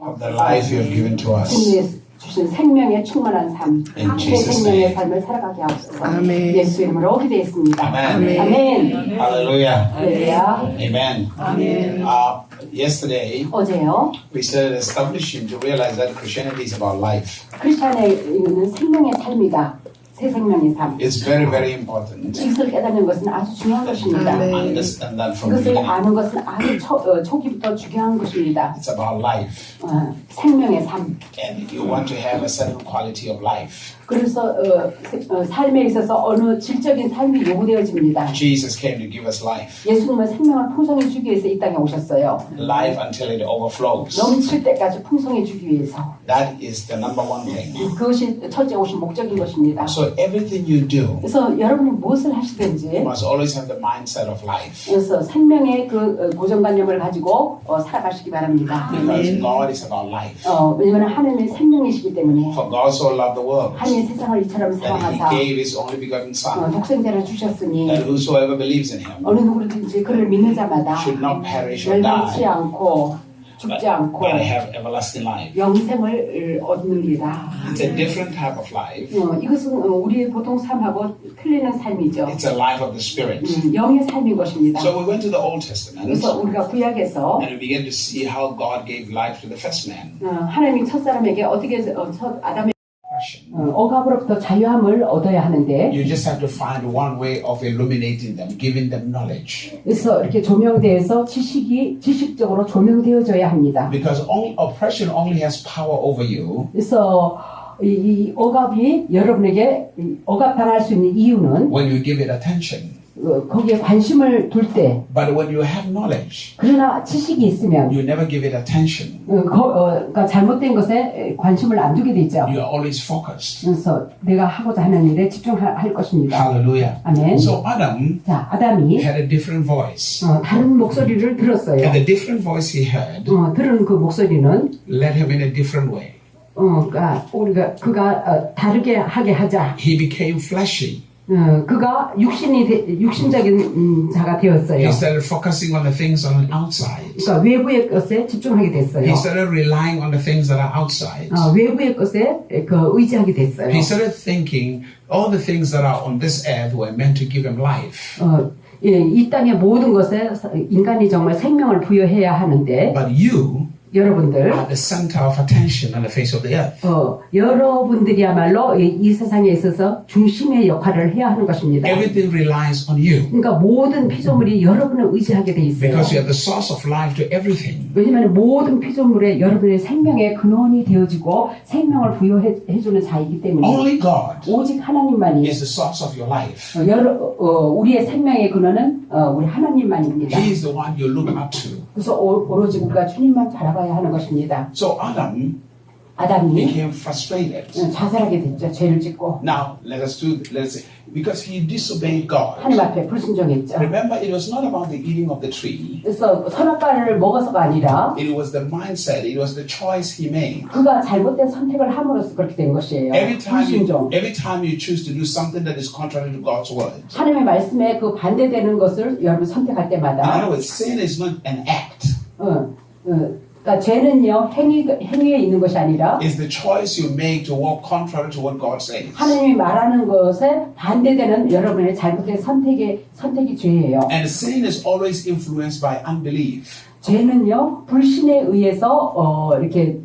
of the life you have given to us. 주님 주신 생명의 충만한 삶, In 새 Jesus' 생명의 name. 삶을 살아가게 하옵소서. 아멘. 예수 이름으로 기도했습니다. Amen. 아멘. Hallelujah. 할렐루야. Amen. Yesterday, 어제요. we started establishing to realize that Christianity is about life. 크리스찬에는 생명의 삶이다. 새 생명의 삶. It's very, very important 이것을 깨닫는 것은 아주 중요한 것입니다. to understand that from the 이것을 beginning. 아는 것은 아주 초기부터 중요한 것입니다. It's about life. 생명의 삶. And you want to have a certain quality of life. 그래서 삶에 있어서 어느 질적인 삶이 요구되어집니다. Jesus came to give us life. 예수님은 생명을 풍성히 주기 위해서 이 땅에 오셨어요. Life until it overflows. 넘칠 때까지 풍성히 주기 위해서. That is the number one thing. 그것이 첫째 오신 목적인 것입니다. So everything you do, 그래서 여러분이 무엇을 하시든지 you must always have the mindset of life. 그래서 생명의 그 고정관념을 가지고 살아가시기 바랍니다. Because God is about life. 왜냐하면 하나님의 생명이시기 때문에 For God so loved the world 하나님의 세상을 이처럼 that 사랑하사 He gave His only begotten Son, 독생자를 주셨으니 that whosoever believes in Him 어느 누구든지 그를 믿는 자마다 should not perish or 멸망치 die, 않고 죽지 않고 but have everlasting life. 영생을 얻는 길이다. It's a different type of life. 이것은 우리의 보통 삶하고 틀리는 삶이죠. It's a life of the Spirit. 영의 삶인 것입니다. So we went to the Old Testament 그래서 우리가 구약에서 and we began to see how God gave life to the first man. 하나님이 첫 사람에게 어떻게 첫 아담의 억압으로부터 자유함을 얻어야 하는데 You just have to find one way of illuminating them, giving them knowledge. 그래서 이렇게 조명되어서 지식적으로 조명되어져야 합니다. Because oppression only has power over you 그래서 이 억압이 여러분에게 억압당할 수 있는 이유는 when you give it attention. 거기에 관심을 둘 때 But when you have knowledge, 그러나 지식이 있으면 you never give it attention. 그러니까 잘못된 것에 관심을 안 두게 되죠. You are always focused. 그래서 내가 하고자 하는 일에 집중할 것입니다. Hallelujah. 아멘. So Adam 자, 아담이 had a different voice. 다른 목소리를 들었어요. And the different voice he heard 들은 그 목소리는 led him in a different way. 그러니까 그가 다르게 하게 하자. He became fleshy. 그가 육신적인 자가 되었어요. He started focusing on the things on the outside. 그러니까 외부의 것에 집중하게 됐어요. He started relying on the things that are outside. 외부의 것에 의지하게 됐어요. He started thinking all the things that are on this earth were meant to give him life. 이 땅의 모든 것에 인간이 정말 생명을 부여해야 하는데 But you 여러분들 are the center of attention on the face of the earth. 여러분들이야말로 이 세상에 있어서 중심의 역할을 해야 하는 것입니다. Everything relies on you. 그러니까 모든 피조물이 여러분을 의지하게 돼 있어요. Because you are the source of life to everything. 왜냐하면 모든 피조물에 여러분의 생명의 근원이 되어지고 생명을 부여해주는 자이기 때문에 Only God 오직 하나님만이 is the source of your life. 우리의 생명의 근원은 우리 하나님만입니다. He is the one you look up to. 그래서 오로지 우리가 주님만 바라봐야 하는 것입니다. So 아담이 became frustrated. 자살하게 됐죠. 죄를 짓고 Now let's say because he disobeyed God. 하나님 앞에 불순종했죠. Remember, it was not about the eating of the tree. 그래서 선악과를 먹어서가 아니라 It was the mindset. It was the choice he made. 그가 잘못된 선택을 함으로써 그렇게 된 것이에요. 불순종. Every time you choose to do something that is contrary to God's word. 하나님의 말씀에 그 반대되는 것을 여러분 선택할 In 때마다 other words, sin is not an act. 그러니까 죄는요 행위에 있는 것이 아니라 It's the choice you make to walk contrary to what God says. 하나님이 말하는 것에 반대되는 여러분의 잘못된 선택이 죄예요. And sin is always influenced by unbelief. 죄는요 불신에 의해서 이렇게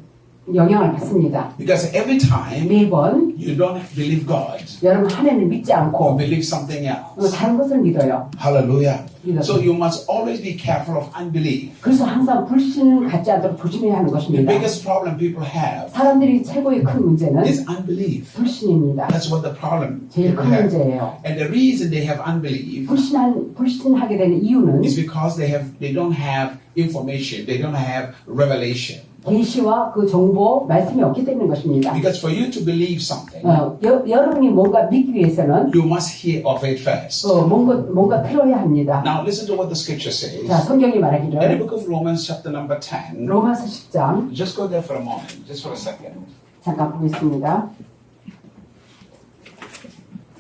영향을 받습니다. Because every time 매번 you don't believe God, 여러분 하나님을 믿지 you 않고 believe something else. 다른 것을 믿어요. Hallelujah. So you must always be careful of unbelief. 그래서 항상 불신을 갖지 않도록 조심해야 하는 The 것입니다. biggest problem people have 사람들이 최고의 큰 문제는 is unbelief. 불신입니다. That's what the problem 제일 people 큰 have. 문제예요. And the reason they have unbelief 불신하게 되는 이유는 is because they don't have information. They don't have revelation. 계시와 그 정보 말씀이 없기 때문인 것입니다. Because for you to believe something, 여러분이 뭔가 믿기 위해서는 you must hear of it first. 뭔가 들어야 합니다. Now listen to what the scripture says. 자, 성경이 In the 말하기를 book of Romans chapter number 10, 로마서 10장 just go there for a moment, just for a second. 잠깐 보겠습니다.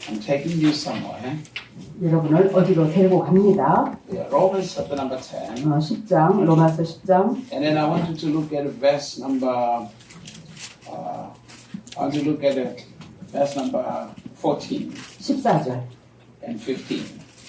I'm taking you somewhere. 여러분을 어디로 데리고 갑니다. Yeah, Romans chapter number 10. 10장, 로마서 10장. And then I want you to look at verse number, I want you to look at verse number 14 14절, and 15.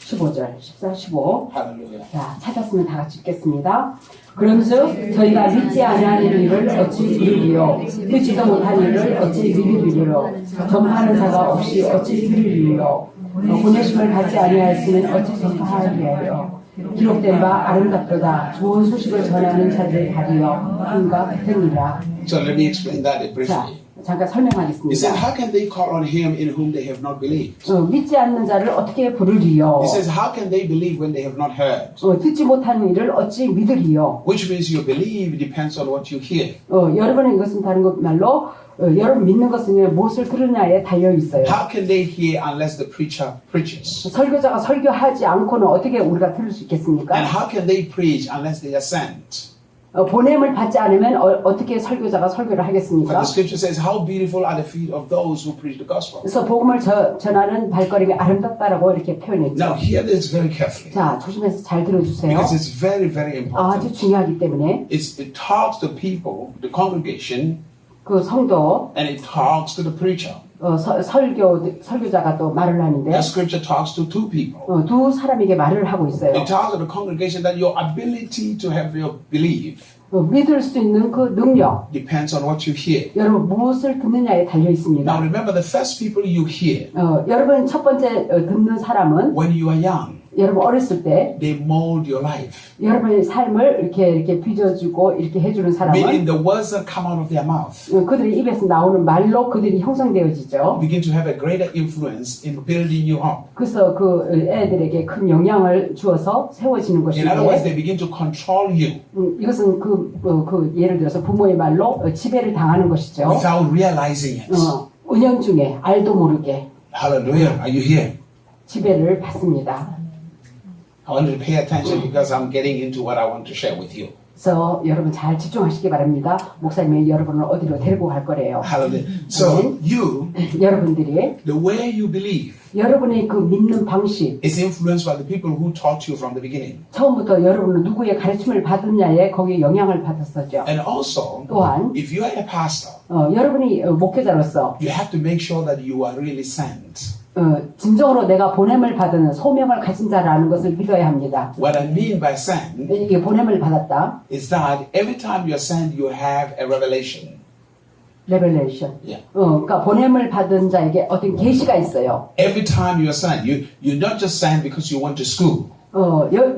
15절, 14, 15. Hallelujah. 자, 찾았으면 다 같이 읽겠습니다. 그런즉 저희가 믿지 아니하는 일을 어찌 이루리요 믿지도 못한 일을 어찌 이루리요 전파하는 자가 없이 어찌 이루리요 보내심을 받지 아니하였으면 어찌 전파하리요 기록된 바 아름답도다 좋은 소식을 전하는 자들의 다리여 힘과 같으니라. So let me explain that 자, briefly. 잠깐 He 설명하겠습니다. said, how can they call on him in whom they have not believed? 믿지 않는 자를 어떻게 부르리요? He says, how can they believe when they have not heard? 듣지 못하는 일을 어찌 믿으리요? Which means your belief depends on what you hear. 여러분은 이것은 다른 것 말로 여러분 믿는 것은 무엇을 들으냐에 달려 있어요. How can they hear unless the preacher preaches? 설교자가 설교하지 않고는 어떻게 우리가 들을 수 있겠습니까? And how can they preach unless they are sent? 보냄을 받지 않으면 어떻게 설교자가 설교를 But 하겠습니까? the scripture says, how beautiful are the feet of those who preach the gospel. 그래서 복음을 전하는 발걸음이 아름답다라고 이렇게 표현했죠. Now hear this very carefully. 자, 조심해서 잘 들어주세요. Because it's very, very 아주 important. 중요하기 때문에 It talks to people, the congregation, 그 성도 and it talks to the preacher. 설교자가 또 말을 하는데 The scripture talks to two people. 두 사람에게 말을 하고 있어요. It tells the congregation that your ability to have your belief 믿을 수 있는 그 능력, depends on what you hear. 여러분 무엇을 듣느냐에 달려 있습니다. Now remember, the first people you hear 여러분 첫 번째 듣는 사람은 when you are young, 여러분 어렸을 때 they mold your life. 여러분의 삶을 이렇게 빚어주고 이렇게 해주는 Meaning 사람은 the words that come out of their mouth 그들의 입에서 나오는 말로 그들이 형성되어지죠. begin to have a greater influence in building you up. 그래서 그 애들에게 큰 영향을 주어서 세워지는 In other words, 것인데 they begin to control you 이것은 그 예를 들어서 부모의 말로 지배를 당하는 것이죠. without realizing it. 은연중에 알도 모르게 Hallelujah. Are you here? 지배를 받습니다. I want you to pay attention because I'm getting into what I want to share with you. 그래서 여러분 잘 집중하시기 바랍니다. 목사님이 여러분을 어디로 데리고 갈 거래요. Hallelujah. So you, 여러분들이 the way you believe 여러분의 그 믿는 방식 is influenced by the people who taught you from the beginning. 처음부터 여러분은 누구의 가르침을 받았냐에 거기에 영향을 받았었죠. And also, 또한 if you are a pastor, 여러분이 목회자로서 you have to make sure that you are really sent. 진정으로 내가 보냄을 받은 소명을 가진 자라는 것을 믿어야 합니다. What I mean by sent 이게 보냄을 받았다. is that every time you're sent, you have a revelation. 레벨레이션. Yeah. 그러니까 보냄을 받은 자에게 어떤 계시가 있어요. Every time you're sent, you're not just sent because you went to school.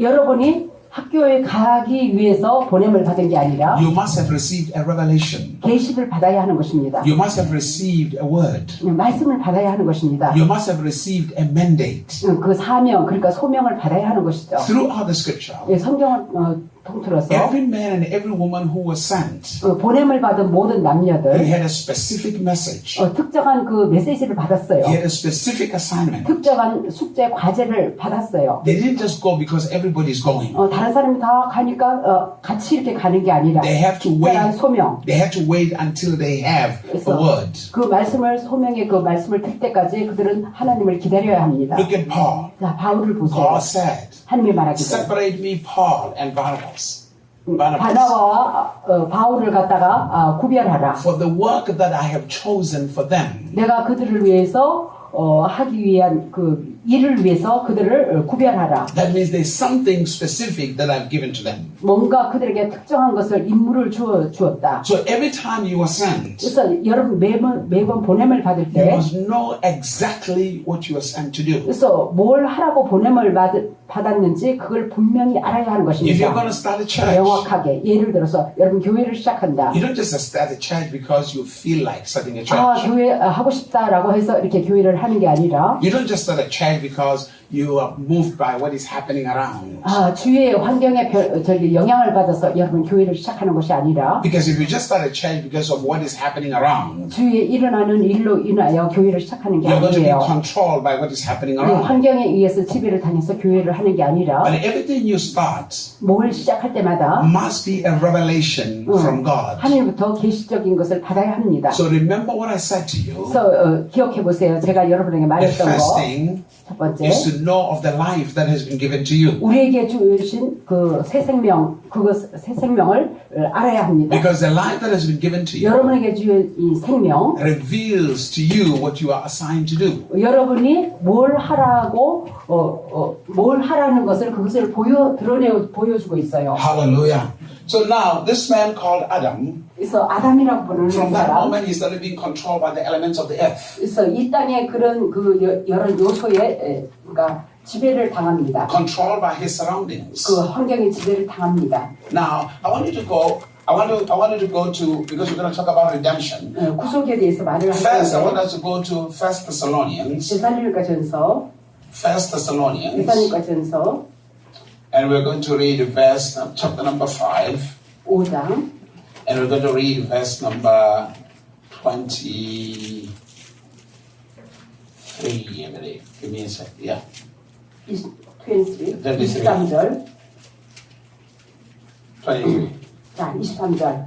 여러분이 학교에 가기 위해서 보냄을 받은 게 아니라 You must have received a revelation. 계시를 받아야 하는 것입니다. You must have received a word. 말씀을 받아야 하는 것입니다. You must have received a mandate. 그 사명, 그러니까 소명을 받아야 하는 것이죠. Throughout the scripture, 성경을 통틀어서 every man and every woman who was sent, 보냄을 받은 모든 he 남녀들 had a specific message. 특정한 그 메시지를 받았어요. He had a specific assignment. 특정한 숙제 과제를 받았어요. They didn't just go because everybody's going. 다른 사람이 다 가니까 같이 이렇게 가는 게 아니라 They have to 특별한 wait. 소명. They had to wait until they have a 그래서 word. 그 말씀을 소명의 그 말씀을 들 때까지 그들은 하나님을 기다려야 합니다. Look at Paul. 자, 바울을 보세요. God said, 하나님이 말하기를 separate me, Paul and Barnabas. 바나바와 바울을 갖다가 구별하라. For the work that I have chosen for them. 내가 그들을 위해서 하기 위한 그 일을 위해서 그들을 구별하라. That means there's something specific that I've given to them. 뭔가 그들에게 특정한 것을 임무를 주었다. So every time you are sent, 그래서 여러분 매번 보냄을 받을 you 때 must know exactly what you are sent to do. 그래서 뭘 하라고 보냄을 받았는지 그걸 분명히 알아야 하는 If you're 것입니다. going to start a church, 명확하게 예를 들어서 여러분 교회를 시작한다. you don't just start a church because you feel like starting a 아, church. 교회 하고 싶다라고 해서 이렇게 교회를 하는 게 아니라 You don't just start a church because you are moved by what is happening around. 주위의 환경에 영향을 받아서 여러분 교회를 시작하는 것이 아니라 Because if you just start a church because of what is happening around, 주위에 일어나는 일로 인하여 교회를 시작하는 게 you're going to be 아니에요. controlled by what is happening 그 around. 환경에 의해서 지배를 당해서 교회를 하는 게 아니라 But everything you start 뭘 시작할 때마다 must be a revelation from God. 하늘부터 계시적인 것을 받아야 합니다. So remember what I said to you. 그래서 기억해 보세요. 제가 여러분에게 The 말했던 거. fasting 첫 번째, is to know of the life that has been given to you. 우리에게 주신 그 새 생명, 새 생명을 알아야 합니다. Because the life that has been given to you 여러분에게 주신 이 생명, reveals to you what you are assigned to do. 여러분이 뭘 하라고, 뭘 하라는 것을 그것을 보여주고 있어요. Hallelujah. So now, this man called Adam, 그래서 아담이라고 부르는 from that 사람, moment he started being controlled by the elements of the earth. 그래서 이 땅의 그런 여러 요소에 그러니까 지배를 당합니다. Controlled by his surroundings. 그 환경의 지배를 당합니다. Now, I want you to go to, because we're going to talk about redemption. 구속에 대해서 말을 First, I want 하는데 us to go to 1 Thessalonians. 데살로니가전서 1 Thessalonians. 데살로니가전서 And we're going to read verse, chapter number 5. 5장 And we're going to read verse number 23, I believe. Give me a sec. Yeah. 23절 23. 자 23절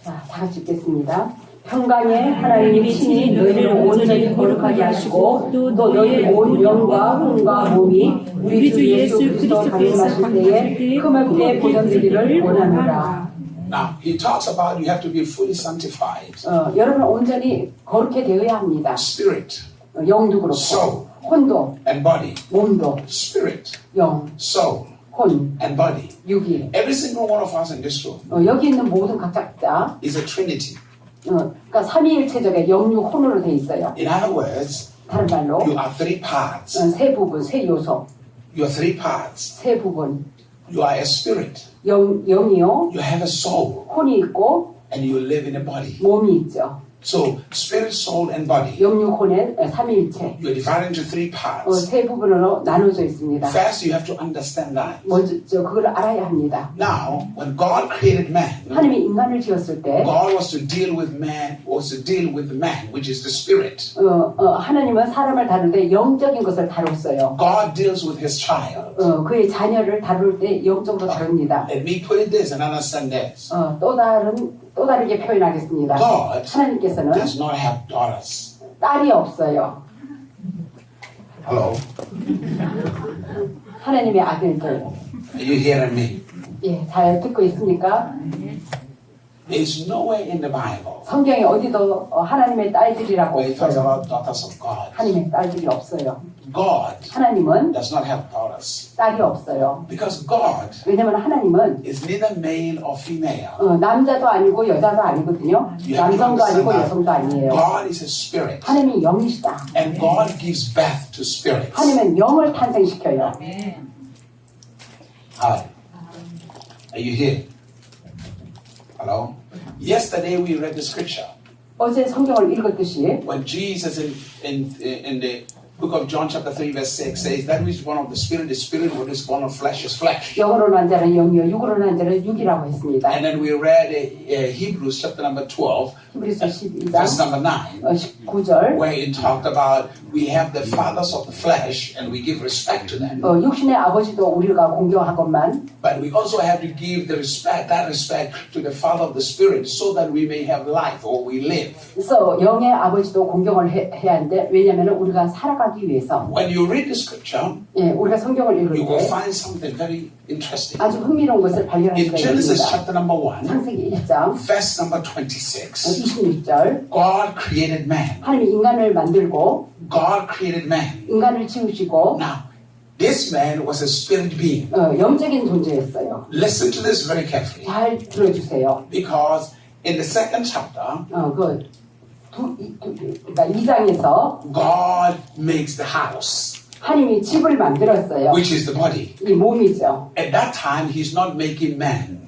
자 다같이 읽겠습니다. 평강의 하나님이 친히 너희를 온전히 거룩하게 하시고 또 너희 온 영과 혼과 몸이 우리 주 예수 그리스도 강림하실 때에 흠없게 보존되기를 원하노라. Now, he talks about you have to be fully sanctified. 여러분 온전히 거룩해 되어야 합니다. Spirit, 영도 그렇고 soul, 혼도 and body. 몸도 Spirit, 영, soul, 혼, and body. 육이 Every single one of us in this room 여기 있는 모든 각자 is a trinity. 그러니까 삼위일체적의 영육 혼으로 돼 있어요. In other words, 다른 말로 you are three parts. 세 부분, 세 요소, You are three parts. 세 부분. You are a spirit. 영이요, You have a soul. 혼이 있고 And you live in a body. 몸이 있죠. So, spirit, soul, and body. 영육 혼의 삼위일체. You are divided into three parts. 세 부분으로 나눠져 있습니다. First, you have to understand that. 먼저 그걸 알아야 합니다. Now, when God created man, 하나님이 인간을 지었을 때 God was to deal with man, which is the spirit. 하나님은 사람을 다룰 때 영적인 것을 다뤘어요. God deals with his child. 그의 자녀를 다룰 때 영적으로 다룹니다. Let me put it this and understand this. 또 다르게 표현하겠습니다. God 하나님께서는 does not have daughters. 딸이 없어요. Hello? 하나님의 아들들. Are you hearing me? 예, 잘 듣고 있습니까? There's nowhere in the Bible 성경에 어디도 하나님의 딸들이라고 where it talks 없어요. about daughters of God. 하나님의 딸들이 없어요. God 하나님은 does not have daughters. 딸이 없어요. Because God 왜냐면 하나님은 is neither male or female. 남자도 아니고 여자도 아니거든요. 남성도 아니고 여성도 아니에요. God is a spirit. 하나님이 영이시다. And God gives birth to spirits. 하나님은 영을 탄생시켜요. Hi. Are you here? Hello? Yesterday we read the scripture 어제 성경을 읽었듯이 when Jesus in the book of John chapter 3 verse 6 says that which is born of the spirit is spirit, what is born of flesh is flesh. 영으로 난 자는 영이요 육으로 난 자는 육이라고 했습니다. And then we read Hebrews chapter number 12 히브리서 verse 12장 number 9 19절 where it talked about we have the fathers of the flesh and we give respect to them. 육신의 아버지도 우리가 공경하건만 But we also have to give that respect to the father of the spirit so that we may have life or we live. 그래서 영의 아버지도 공경을 해야 하는데 왜냐하면 우리가 살아가기 위해서 When you read the scripture, 예, 우리가 성경을 읽을 you will 때 find something very interesting. 아주 흥미로운 것을 발견할 In 수가 Genesis 있습니다. chapter number 1, 창세기 1장 verse number 26, 26절 God created man. 하나님이 인간을 만들고 God created man. 인간을 지으시고 Now, this man was a spirit being. 영적인 존재였어요. Listen to this very carefully. 잘 들어주세요. Because in the second chapter, 그러니까 2장에서 God makes the house, 하나님이 집을 만들었어요. which is the body. 이 몸이죠. At that time, he's not making man.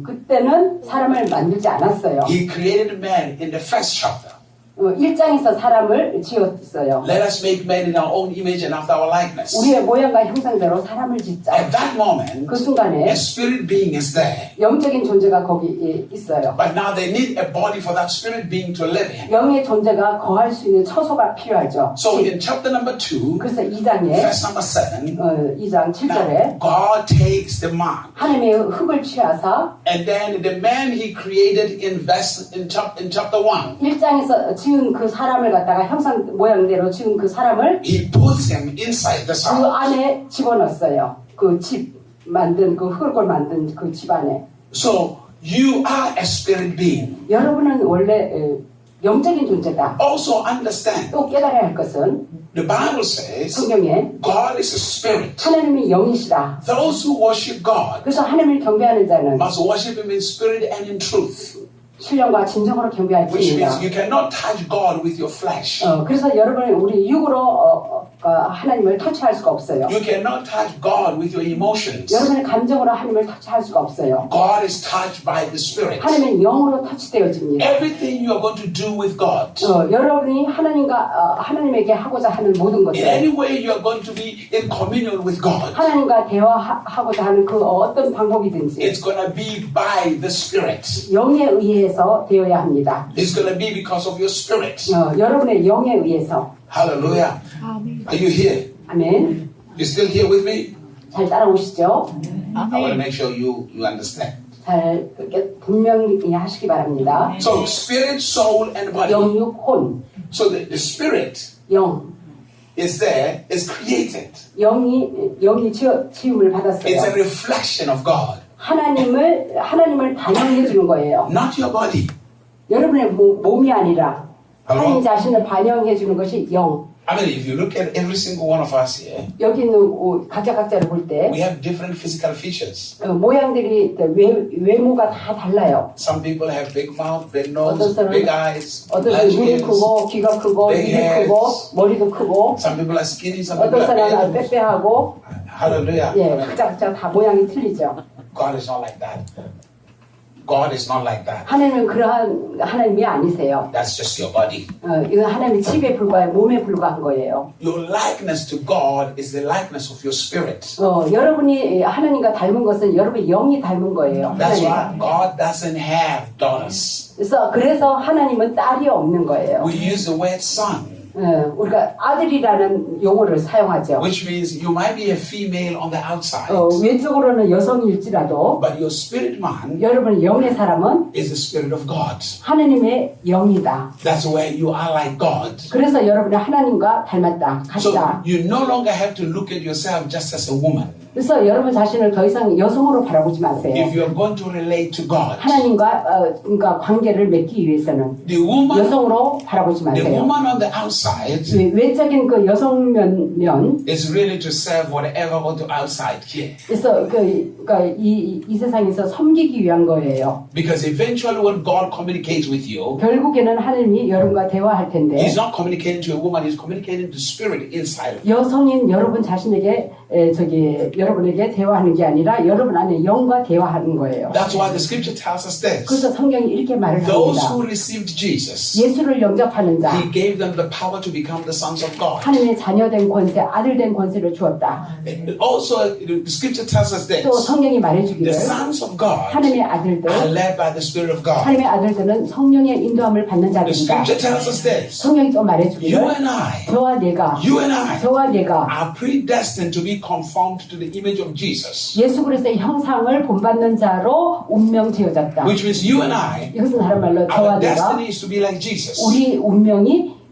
그때는 사람을 만들지 않았어요. He created man in the first chapter. 1장에서 사람을 지었어요. Let us make man in our own image and after our likeness. 우리의 모양과 형상대로 사람을 짓자. At that moment, 그 순간에 a spirit being is there. 영적인 존재가 거기 있어요. But now they need a body for that spirit being to live in. 영의 존재가 거할 수 있는 처소가 필요하죠. So in chapter number 2, 그래서 2장에 verse number 7, 2장 7절에 now God takes the man. 하나님의 흙을 취하사 And then the man he created in chapter 1. 1장에서 지은 그 사람을 갖다가 형상 모양대로 지은 그 사람을 He puts him inside the 그 soil. 안에 집어넣었어요. 그 집 만든 그 흙을 만든 그 집 안에. So you are a spirit being. 여러분은 원래 영적인 존재다. Also understand, 또 깨달아야 할 것은 the Bible says 성경에 God is a spirit. 하나님이 영이시다. Those who worship God 그래서 하나님을 경배하는 자는 must worship Him in spirit and in truth. 신령과 진정으로 Which means 경배할지니라. you cannot touch God with your flesh. 그래서 여러분 우리 육으로 하나님을 터치할 수가 없어요. You cannot touch God with your emotions. 여러분의 감정으로 하나님을 터치할 수가 없어요. God is touched by the Spirit. 하나님은 영으로 터치되어집니다. Everything you are going to do with God, 여러분이 하나님에게 하고자 하는 모든 in 것들, any way you are going to be in communion with God, 하나님과 대화하고자 하는 그 어떤 방법이든지 it's going to be by the Spirit. 영에 의해서 되어야 합니다. It's going to be because of your spirit. 여러분의 영에 의해서. Hallelujah. Are you here? 아멘. You still here with me? 잘 따라오시죠? I want to make sure you understand. 잘 분명히 하시기 바랍니다. So spirit, soul, and body. 영육, 혼, So the spirit 영. is there, is created. 영이 지음을 It's a 받았어요. reflection of God, 하나님을 반영해 주는 거예요. not your body. 여러분의 몸이 아니라 Hello? 하나님 자신을 반영해 주는 것이 영. I mean, if you look at every single one of us here, 여기 있는 각자를 볼 때 we have different physical features. 모양들이 외모가 다 달라요. Some people have big mouth, big nose, 어떤 사람은- big eyes, 어떤 large 사람은 눈이 ears. 크고 귀가 크고 big 입이 크고 heads. 머리도 크고 Some people are skinny, some people 어떤 are 사람은 big. 빼빼하고 Hallelujah. 각자 다 모양이 틀리죠. God is not like that. God is not like that. 하나님은 그러한 하나님이 아니세요. That's just your body. 이건 하나님의 칩에 불과해 몸에 불과한 거예요. Your likeness to God is the likeness of your spirit. 여러분이 하나님과 닮은 것은 여러분의 영이 닮은 거예요. That's 하나님. why God doesn't have daughters. 그래서 하나님은 딸이 없는 거예요. We use the word son, 우리가 아들이라는 용어를 사용하죠. which means you might be a female on the outside, 외적으로는 여성일지라도 but your spirit man 여러분의 영의 사람은 is the spirit of God. 하나님의 영이다. That's where you are like God. 그래서 여러분은 하나님과 닮았다. So 같다. you no longer have to look at yourself just as a woman. 그래서 여러분 자신을 더 이상 여성으로 바라보지 마세요. If you are going to relate to God, 하나님과 그러니까 관계를 맺기 위해서는 the woman 여성으로 바라보지 on 마세요. the outside 외적인 그 여성면 is really to serve whatever on the outside here. 그래서 그러니까 이 세상에서 섬기기 위한 거예요. Because eventually when God communicates with you, 결국에는 하나님이 여러분과 대화할 텐데 He's not communicating to a woman, He's communicating to spirit inside of you. 여성인 여러분 자신에게 여러분에게 대화하는 게 아니라 여러분 안에 영과 대화하는 거예요. That's why the scripture tells us this. 그래서 성경이 이렇게 말을 Those 합니다. who received Jesus, 예수를 영접하는 자, He gave them the power to become the sons of God. 하나님의 자녀된 권세, 아들된 권세를 주었다. Also, the scripture tells us this. 또 성경이 The 말해주기를 sons of God 하나님의 아들들, are led by the Spirit of God. 하나님의 아들들은 성령의 인도함을 받는 The 자들이다. scripture tells us this. 성경이 또 You 말해주기를 and I, 저와 내가 저와 내가 are predestined to be conformed to the image of Jesus. 예수 그리스도의 형상을 본받는 자로 운명 지어졌다. Which means you and I, 이것은 다른 말로 저와 our 내가 destiny is to be like Jesus. 우리 운명이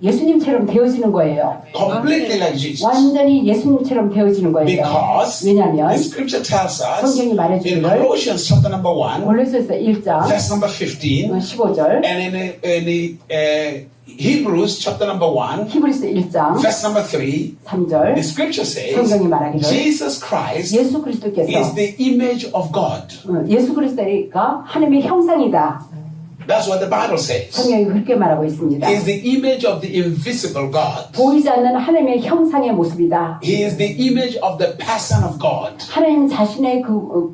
예수님처럼 되어지는 거예요. Completely like Jesus. 완전히 예수님처럼 되어지는 거예요. Because 왜냐하면 the scripture tells us 성경이 in 말해주기를 Colossians chapter number 1, 골로새서 1장 verse number 15, 15절 and in Hebrews chapter number 1, 히브리서 1장 verse number 3, 3절 the scripture says, 성경이 말하기를 Jesus Christ 예수 그리스도께서 is the image of God. 예수 그리스도가 하나님의 형상이다. That's what the Bible says. 성경이 그렇게 말하고 있습니다. He is the image of the invisible God. 보이지 않는 하나님의 형상의 모습이다. He is the image of the person of God. 하나님 자신의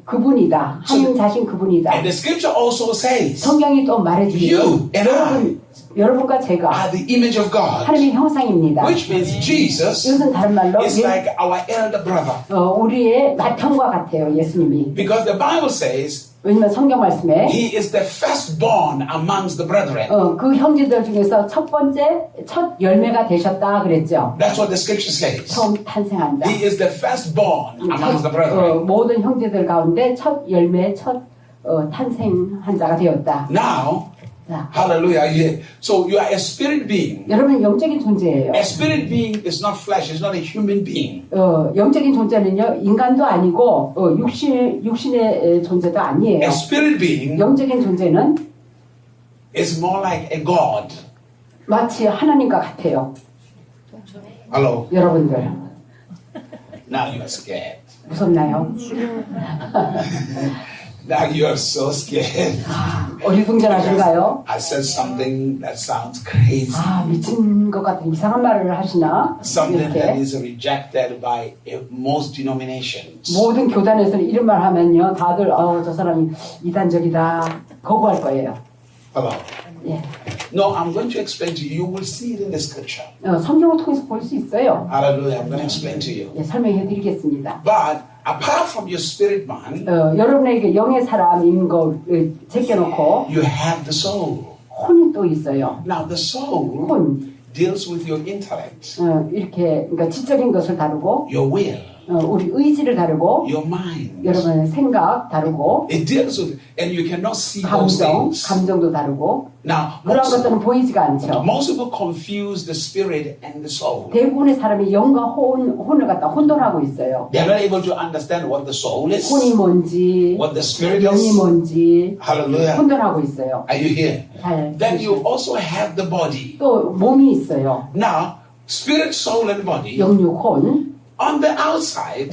그분이다. 하나님 자신 그분이다. And the scripture also says, 성경이 또 말해주기를 You and 여러분과 제가 are the image of God. 하나님의 형상입니다. Which means Jesus 이것은 다른 말로 is like our elder brother. 우리의 맏형과 같아요. 예수님이. Because the Bible says 왜냐면 성경 말씀에 He is the firstborn amongst the brethren. 그 형제들 중에서 첫 열매가 되셨다 그랬죠. That's what the scripture says. 처음 탄생한 자. He is the firstborn amongst the brethren. 모든 형제들 가운데 첫 열매, 탄생한 자가 되었다. Now, 자, Hallelujah. Yeah. So you are a spirit being. 여러분 영적인 존재예요. A spirit being is not flesh, it's not a human being. 영적인 존재는요 인간도 아니고 육신의 존재도 아니에요. A spirit being 영적인 존재는 is more like a God. 마치 하나님과 같아요. Hello. 여러분들 Now you are scared. 무섭나요? Now you are so scared. 어리둥절하신가요? I said something that sounds crazy. 미친 것 같은 이상한 말을 하시나? Something that 이렇게 is rejected by most denominations. 모든 교단에서는 이런 말 하면요 다들 저 사람이 이단적이다 거부할 거예요. Hello. 예. No, I'm going to explain to you. You will see it in the scripture. 성경을 통해서 볼 수 있어요. Hallelujah. I'm going to explain to you. 예, 설명해 드리겠습니다. But apart from your spirit man, 여러분에게 영의 사람인 거 제껴놓고 you have the soul. 혼이 또 있어요. Now the soul 혼 deals with your intellect, 이렇게 그러니까 지적인 것을 다루고 your will, 우리 의지를 다루고 your mind. 여러분의 생각 다루고 It deals with, and you cannot see those things. 감정도 다루고 Now, 그런 most 것들은 보이지가 않죠. people confuse the spirit and the soul. 대부분의 사람이 영과 혼을 갖다 혼돈하고 있어요. They're not able to understand what the soul is, 혼이 뭔지 what the spirit 영이 is. 뭔지 Hallelujah. 혼돈하고 있어요. Are you here? 잘 Then you 보시죠. also have the body. 또 몸이 있어요. Now, spirit, soul, and body, 영육 혼 on the outside,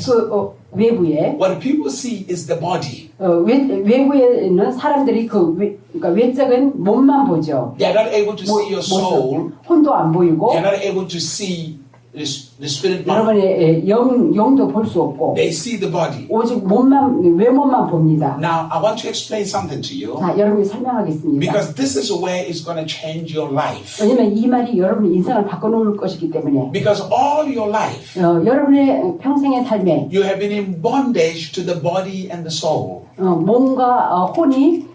외부에 what people see is the body. 외부에는 사람들이 그러니까 외적은 몸만 보죠. They're not able to see your soul. 혼도 안 보이고 They're not able to see the spirit man. 여러분의 영도 볼 수 없고 They see the body. 오직 외모만 봅니다. Now, I want to explain something to you 자, 여러분이 설명하겠습니다. because this is where it's going to change your life. 왜냐면 이 말이 여러분의 인생을 바꿔놓을 것이기 때문에 Because all your life, 여러분의 평생의 삶에 you have been in bondage to the body and the soul. 몸과 혼이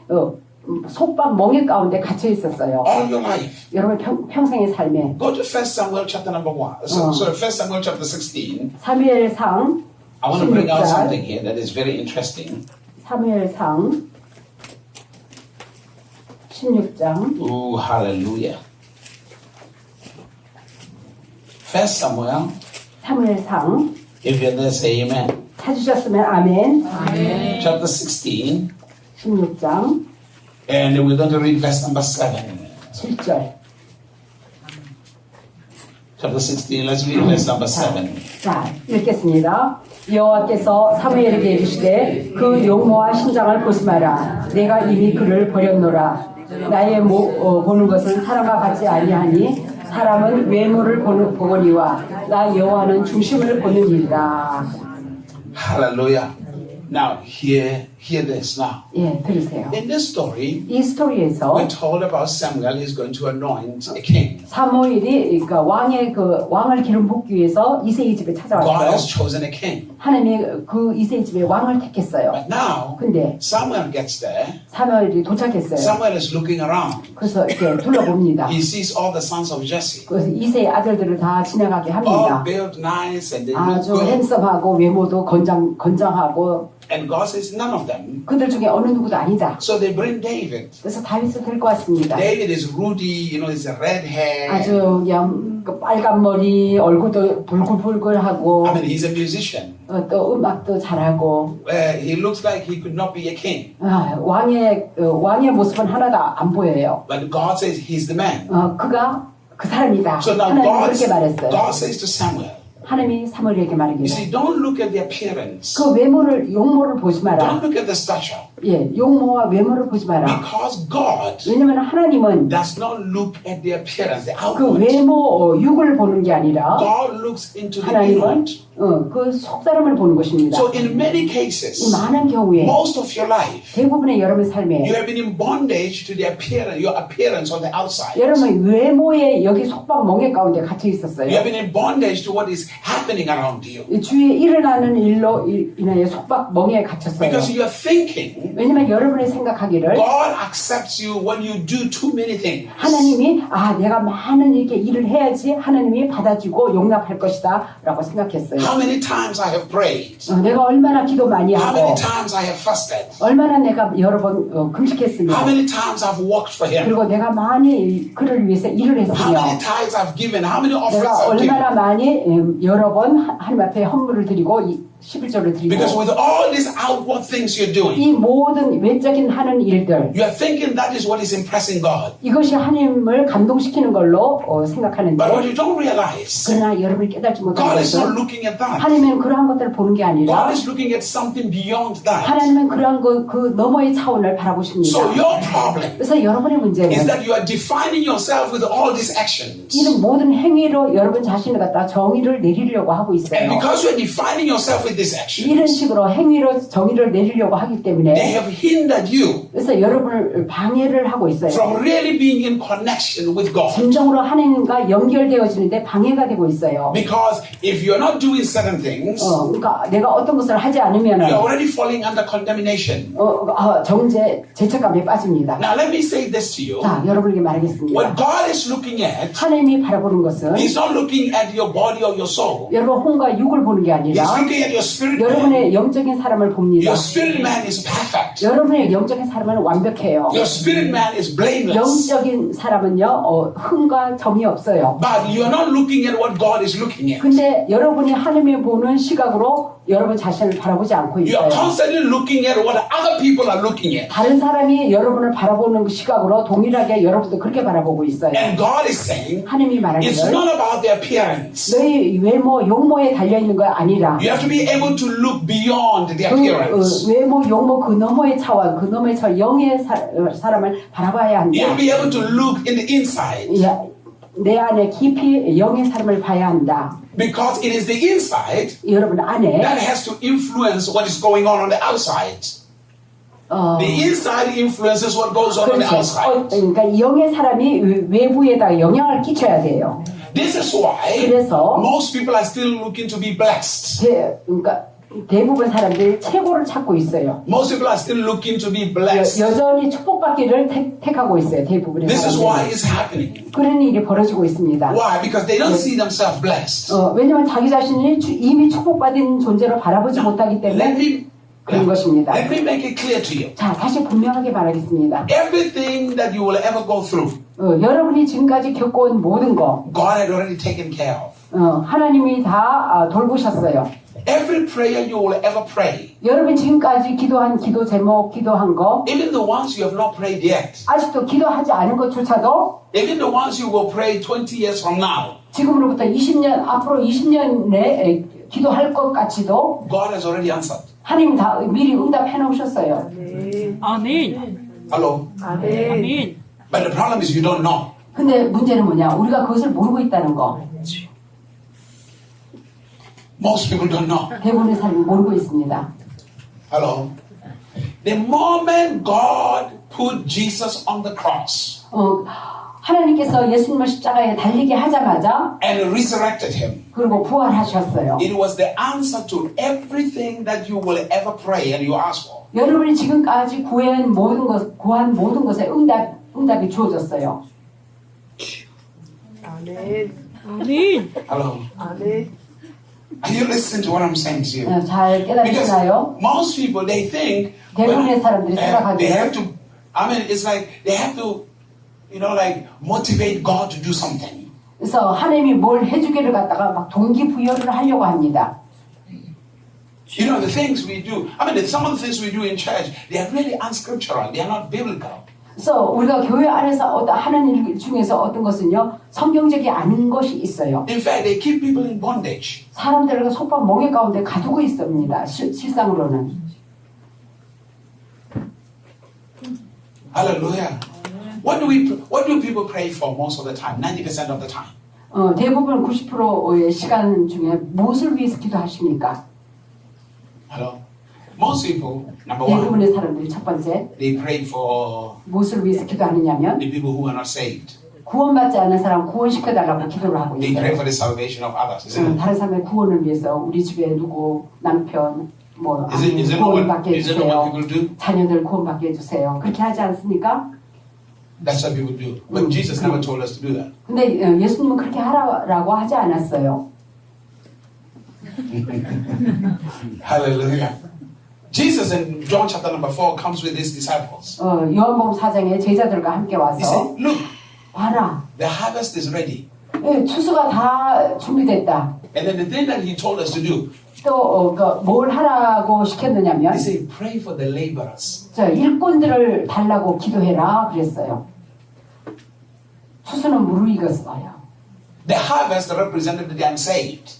속박 멍에 가운데 갇혀 있었어요. All your life. 여러분 평생의 삶에 Go to 1 Samuel chapter number 1. Sorry, 1 Samuel chapter 16. 사무엘상 I want to bring out 16장 something here that is very interesting. 사무엘상 16장 Oh, hallelujah. 1 Samuel. 사무엘상 If you're there, say amen. 찾으셨으면 아멘. Chapter 16. 16장 And we're going to read verse number 7. 7절. Chapter 16, let's read verse number 7. 자, 읽겠습니다. 여호와께서 사무엘에게 이르시되 그 용모와 신장을 보지 마라. 내가 이미 그를 버렸노라. 나의 보는 것은 사람과 같지 아니하니 사람은 외모를 보거니와 나 여호와는 중심을 보느니라. Hallelujah. Now, hear this now. 예, 들으세요. In this story, 이 스토리에서 we're told about Samuel is going to anoint a king. 사무엘이 그러니까 왕을 기름 붓기 위해서 이새의 집에 God 찾아왔어요. has chosen a king. 하나님이 그 이새의 집에 왕을 택했어요. But now, 근데 Samuel gets there. 사무엘이 도착했어요. Samuel is looking around. 그래서 이렇게 둘러봅니다. He sees all the sons of Jesse. 그래서 이새의 아들들을 다 지나가게 All 합니다. built nice and they look 아주 good. 핸섬하고 외모도 건장하고 And God says none of them. 그들 중에 어느 누구도 아니다. So they bring David. 그래서 다윗을 데리고 왔습니다. David is ruddy, he's a red hair. 아주 그냥 그 빨간 머리, 얼굴도 불글불글하고 I mean, he's a musician. 또 음악도 잘하고 He looks like he could not be a king. 왕의 모습은 하나도 안 보여요. But God says he's the man. 그가 그 사람이다. So now 하나님이 그렇게 말했어요. God says to Samuel, 하나님이 사무엘에게 you 말하기를 see, don't look at the appearance. 그 용모를 보지 마라. Don't look at the stature. 예, 용모와 외모를 보지 마라. Because God 왜냐면 하나님은 does not look at the appearance, the 그 outward. 외모 육을 보는 게 아니라 God looks into the 하나님은 inward. 그 속사람을 보는 것입니다. So in many 이 cases, 많은 경우에 most of your life, 대부분의 여러분 you 삶에 have been in bondage to the appearance, your appearance on the outside. 여러분 외모에 여기 속박 멍에 가운데 갇혀 You 있었어요. have been in bondage to what is happening around you. 이 주위에 일어나는 일로 인하여 속박 멍에 갇혔어요. Because you are thinking 왜냐면 여러분이 생각하기를 God accepts you when you do too many things. 하나님이 내가 많은 이렇게 일을 해야지 하나님이 받아주고 용납할 것이다 라고 생각했어요. How many times I have prayed? 내가 얼마나 기도 많이 How many 하고 times I have fasted? 얼마나 내가 여러 번 금식했으며 How many times I've worked for Him? 그리고 내가 많이 그를 위해서 일을 How 했으며 many tithes I've given? How many offerings 내가 I've given? 얼마나 많이 여러 번 하나님 앞에 헌물을 드리고 11조를 드리고 Because with all these outward things you're doing, 이 모든 외적인 하는 일들 you are thinking that is what is impressing God. 이것이 하나님을 감동시키는 걸로 생각하는데 But what you don't realize, 그러나 여러분이 깨닫지 못하는 God is not 것은 looking at that. 하나님은 그러한 것들을 보는 게 아니라 God is looking at something beyond that. 하나님은 그러한 그 너머의 차원을 바라보십니다. So your problem 그래서 여러분의 문제는 is that you are defining yourself with all these actions. 이런 모든 행위로 여러분 자신을 갖다 정의를 내리려고 하고 And 있어요. because you are defining yourself with these 이런 actions, 식으로 행위로 정의를 내리려고 하기 they 때문에 have hindered you 그래서 여러분을 방해를 하고 있어요. from really being in connection with God. 진정으로 하나님과 연결되어지는데 방해가 되고 있어요. Because if you're not doing certain things, 그러니까 내가 어떤 것을 하지 않으면 you're already falling under condemnation. 정죄 죄책감에 빠집니다. Now let me say this to you. 자, 여러분에게 말하겠습니다. What God is looking at, 하나님이 바라보는 것은 He's not looking at your body or your soul. 여러분 혼과 육을 보는 게 아니라 He's looking at your spirit man. 여러분의 영적인 사람을 봅니다. Your spirit man is perfect. 여러분의 영적인 사람은 완벽해요. Your spirit man is blameless. 영적인 사람은요 흠과 점이 없어요. But you're not looking at what God is looking at. 근데 여러분이 하나님이 보는 시각으로 여러분 자신을 바라보지 않고 You're 있어요. constantly looking at what other people are looking at. 다른 사람이 여러분을 바라보는 그 시각으로 동일하게 여러분도 그렇게 바라보고 있어요. And God is saying, 하나님이 it's 말하기를 not about the appearance. 너희 외모, 용모에 달려있는 거 아니라 You have to be able to look beyond the appearance. 외모, 용모 그 너머의 차원, 그 너머의 차원, 영의 사람을 바라봐야 한다. You have to be able to look in the inside. 내 안에 깊이 영의 사람을 봐야 한다. Because it is the inside 여러분 안에 that has to influence what is going on the outside. The inside influences what goes on the outside. 그러니까 영의 사람이 외부에다 영향을 끼쳐야 돼요. This is why 그래서 most people are still looking to be blessed. 그러니까 대부분 사람들이 최고를 찾고 있어요. Most people are still looking to be blessed. 여전히 축복받기를 택하고 있어요. 대부분의 This is why 사람들이. it's happening. 그런 일이 벌어지고 있습니다. Why? Because they don't see themselves blessed. 왜냐하면 자기 자신이 이미 축복받은 존재로 바라보지 못하기 Let 때문에 me 그런 것입니다. let me make it clear to you. 자, 다시 분명하게 말하겠습니다. Everything that you will ever go through, 여러분이 지금까지 겪어온 모든 거 God had already taken care of. 하나님이 다 돌보셨어요. Every prayer you will ever pray, 여러분 지금까지 기도한 기도 제목, 기도한 거 even the ones you have not prayed yet, 아직도 기도하지 않은 것조차도 even the ones you will pray 20 years from now, 지금으로부터 20년 앞으로 20년 내에 기도할 것 같이도 God has already answered. 하나님 다 미리 응답해 놓으셨어요. 아멘. Hello? 아멘. But the problem is you don't know. 근데 문제는 뭐냐? 우리가 그것을 모르고 있다는 거. Most people don't know. 대부분의 사람이 모르고 있습니다. Hello? The moment God put Jesus on the cross 하나님께서 예수님을 십자가에 달리게 하자마자 and resurrected him, 그리고 부활하셨어요. it was the answer to everything that you will ever pray and you ask for. 여러분이 지금까지 구한 모든 것에 응답이 주어졌어요. 아멘. Hello? 아멘. Are you listening to what I'm saying to you? 잘 Because 깨달으시나요? most people, they think 대부분의 사람들이 they 생각하기에 have to, I mean, it's like they have to, you know, like motivate God to do something. 그래서 하나님이 뭘 해주기를 갖다가 막 동기부여를 하려고 합니다. You know, the things we do, I mean, some of the things we do in church, they are really unscriptural. They are not biblical. 그래서 우리가 교회 안에서 하는 일 중에서 어떤 것은요 성경적이 아닌 것이 있어요. In fact, they keep people in bondage. 사람들을 속박 멍에 가운데 가두고 있습니다. 실상으로는. Hallelujah. What do people pray for most of the time? 90% of the time. 대부분 90%의 시간 중에 무엇을 위해서 기도하십니까? Hello. Most people, number one, 대부분의 사람들이 첫 번째 they pray for 무엇을 위해서 기도하느냐면 the people who are not saved. 구원받지 않은 사람 구원시켜달라고 기도를 하고 They pray 있어요. for the salvation of others, isn't it? 다른 사람의 구원을 위해서 우리 집에 누구 남편 뭐 Is it 구원받게 is it what 해주세요. people do? 자녀들 구원받게 해주세요. 그렇게 하지 않습니까? That's what people do. But Jesus never told us to do that. 근데 예수님은 그렇게 하라고 하지 않았어요. Hallelujah. Jesus in John chapter number 4 comes with his disciples. 요한복음 4장에 제자들과 함께 He 와서 said, look, 봐라. the harvest is ready. 추수가 다 준비됐다. And then the thing that he told us to do, 또 뭘 하라고 시켰느냐면 he said, pray for the laborers. 일꾼들을 달라고 기도해라 그랬어요. 추수는 무르익었어요. The harvest represented the unsaved.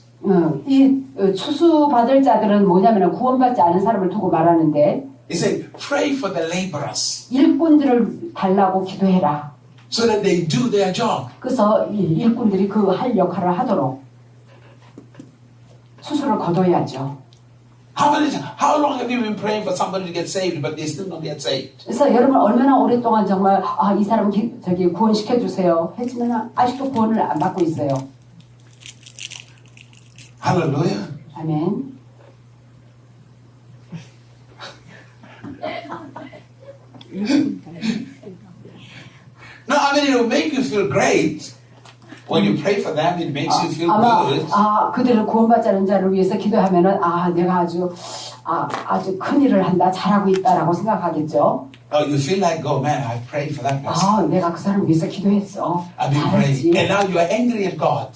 이 추수 받을 자들은 뭐냐면 구원받지 않은 사람을 두고 말하는데 He said, pray for the laborers 일꾼들을 달라고 기도해라. so that they do their job. 그래서 이 일꾼들이 그 할 역할을 하도록 추수를 거둬야죠. How long have you been praying for somebody to get saved, but they still not get saved? 그래서 여러분 얼마나 오랫동안 정말 이 사람 구원시켜 주세요 했지만 아직도 구원을 안 받고 있어요. Hallelujah. 아멘. No, I mean, it will make you feel great. When you pray for them, it makes you feel 아마 good. 그들을 구원받지 않은 자를 위해서 기도하면은 내가 아주 큰 일을 한다, 잘하고 있다라고 생각하겠죠. Oh, you feel like, oh man, I prayed for that person. 내가 그 사람 위해서 기도했어. I've been 잘했지. praying. And now you are angry at God.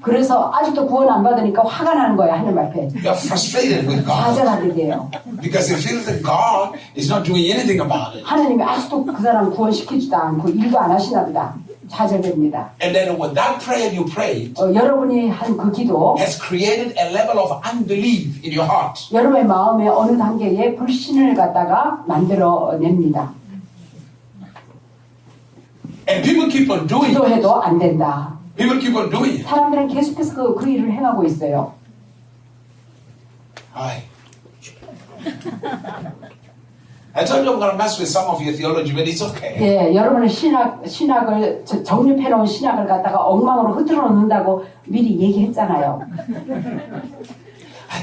그래서 아직도 구원 안 받으니까 화가 나는 거야, 하나님 앞에. You're frustrated with God. 좌절하게 돼요. Because you feel that God is not doing anything about it. 하나님이 아직도 그 사람 구원시키지도 않고 일도 안 하시나 보다. 좌절됩니다. And then when that prayer you prayed 여러분이 한 그 기도 has created a level of unbelief in your heart. 여러분의 마음에 어느 단계에 불신을 갖다가 만들어냅니다. And people keep on doing it. 기도해도 안 된다. People keep on doing it. 사람들은 계속해서 그 일을 행하고 있어요. Hi. I told you I'm going to mess with some of your theology, but it's okay. 여러분의 신학을 정립해놓은 신학을 갖다가 엉망으로 흐트러 놓는다고 미리 얘기했잖아요.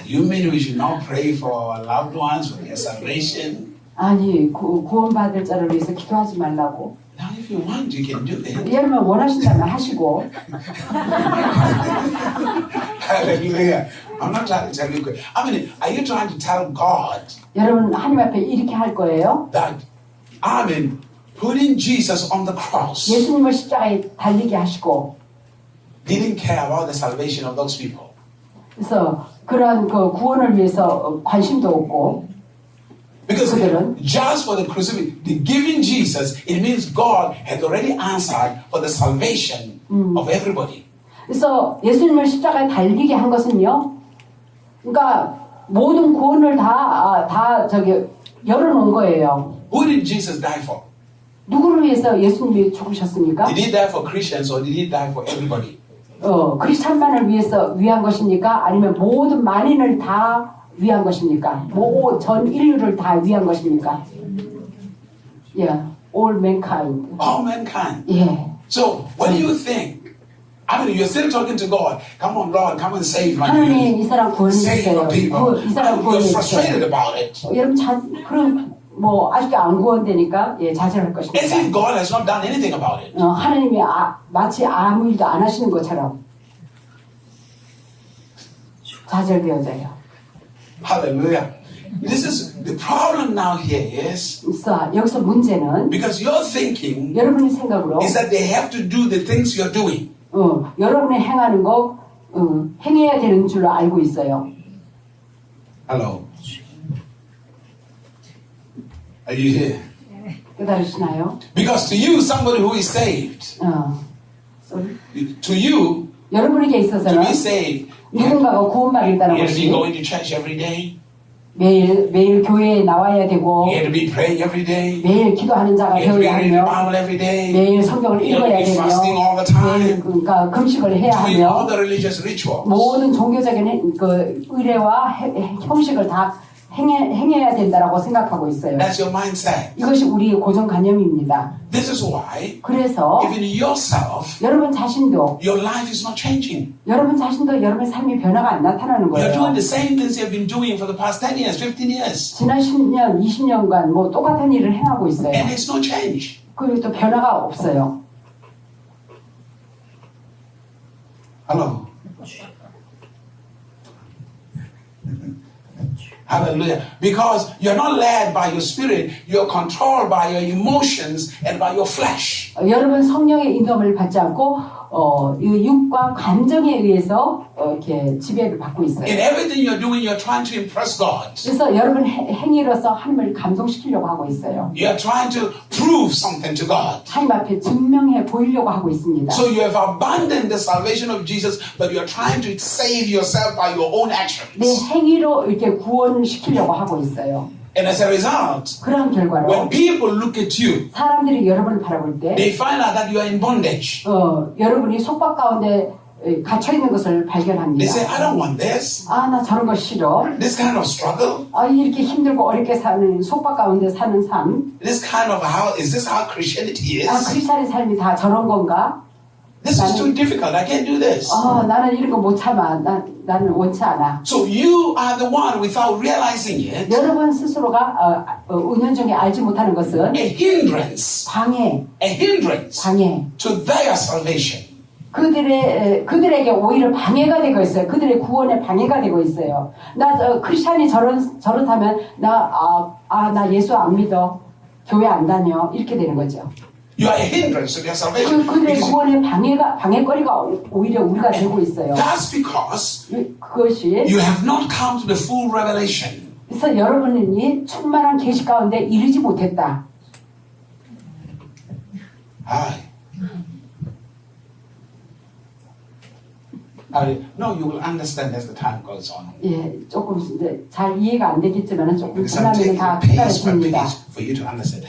You mean we should not pray for our loved ones for their salvation? 아니 구원받을 자를 위해서 기도하지 말라고. Now, if you want, you can do it. 여러분 원하신다면 하시고. Hallelujah. I'm not trying to tell you. I mean, are you trying to tell God 여러분 하나님 앞에 이렇게 할 거예요? that, I mean, putting Jesus on the cross 예수님을 십자가에 달리게 하시고. didn't care about the salvation of those people? 그래서 그러한 그 구원을 위해서 관심도 없고. Because 그들은 just for the crucifixion, the giving Jesus, it means God had already answered for the salvation of everybody. 그래서 예수님을 십자가에 달리게 한 것은요. 그러니까 모든 구원을 다 열어놓은 거예요. Who did Jesus die for? 누구를 위해서 예수님이 죽으셨습니까? Did he die for Christians or did he die for everybody? 크리스찬만을 위해서 위한 것입니까? 아니면 모든 만인을 다 위한 것입니까? 전 인류를 다 위한 것입니까? All mankind. All mankind. So, what do you think? I mean, you're still talking to God. Come on, Lord, come and save my 하나님 이 사람 save 구원해주세요. your people. 이 사람 You're frustrated 구원해주세요. about it. 여러분 그럼 아직도 안 구원되니까 자절할 As if 것입니다. God has not done anything about it. 하나님이 마치 아무 일도 안 하시는 것처럼 좌절되어져요. Hallelujah. This is the problem now here is 그래서 여기서 문제는 because your thinking 여러분의 생각으로 is that they have to do the things you're doing. 여러분이 행하는 거 행해야 되는 줄로 알고 있어요. Hello. Are you here? 깨달으시나요? Because to you, somebody who is saved, to you, 여러분에게 to 있어서는 be saved, 누군가가 you 구원받는다는 have to be 것이 going to church every day. 매일 교회에 나와야 되고 You have to be praying every day. 매일 기도하는 자가 You have to be 되어야 reading the 하며 Bible every day. 매일 성경을 You have to 읽어야 be 되며 fasting all the time. 매일 그러니까 금식을 해야 Doing all 하며 the religious rituals. 모든 종교적인 그 의례와 형식을 다 행해야 된다라고 생각하고 있어요. That's your mindset. 이것이 우리의 고정관념입니다. This is why, 그래서 even yourself, 여러분 자신도 your life is not changing. 여러분의 삶의 변화가 안 나타나는 You're doing 거예요. the same things you've been doing for the past 10 years, 15 years. 지난 10년, 20년간 뭐 똑같은 일을 행하고 있어요. And there's no change. 그리고 또 변화가 없어요. Hello. Hallelujah. Because you're not led by your spirit, you're controlled by your emotions and by your flesh. 여러분 성령의 인도함을 받지 않고 이 육과 감정에 의해서 이렇게 지배를 받고 있어요. In everything you're doing, you're trying to impress God. 그래서 여러분 행위로서 하나님을 감동시키려고 하고 있어요. You're trying to prove something to God. 하나님 앞에 증명해 보이려고 하고 있습니다. So you have abandoned the salvation of Jesus, but you're trying to save yourself by your own 내 actions. 행위로 이렇게 구원을 시키려고 하고 있어요. And as a result, 그런 결과로 when people look at you, 사람들이 여러분을 바라볼 때 they find out that you are in bondage. 여러분이 속박 가운데 갇혀 있는 것을 발견합니다. They say, I don't want this. 아, 나 저런 거 싫어. This kind of struggle. 아, 이렇게 힘들고 어렵게 사는 속박 가운데 사는 삶. This kind of is this how Christianity 아, is? 크리스찬의 삶이 다 저런 건가? This is too difficult. I can't do this. 나는 이런 거 못 참아. 나는 원치 않아. So you are the one without realizing it, 여러분 스스로가 은연중에 알지 못하는 것은 a hindrance 방해 to their salvation. 그들에게 오히려 방해가 되고 있어요. 그들의 구원에 방해가 되고 있어요. 나 크리스찬이 저렇다면 나 예수 안 믿어. 교회 안 다녀. 이렇게 되는 거죠. You are a hindrance to their salvation. 그들의 Because 구원에 방해거리가 오히려 우리가 되고 있어요. that's because 그것이 you have not come to the full revelation. 그래서 여러분이 충만한 계시 가운데 이르지 못했다. No, you will understand as the time goes on. 예, 조금 이제 잘 이해가 안 되겠지만은 조금 Because I'm 지나면 taking 다 piece by 깨달아집니다. piece for you to understand.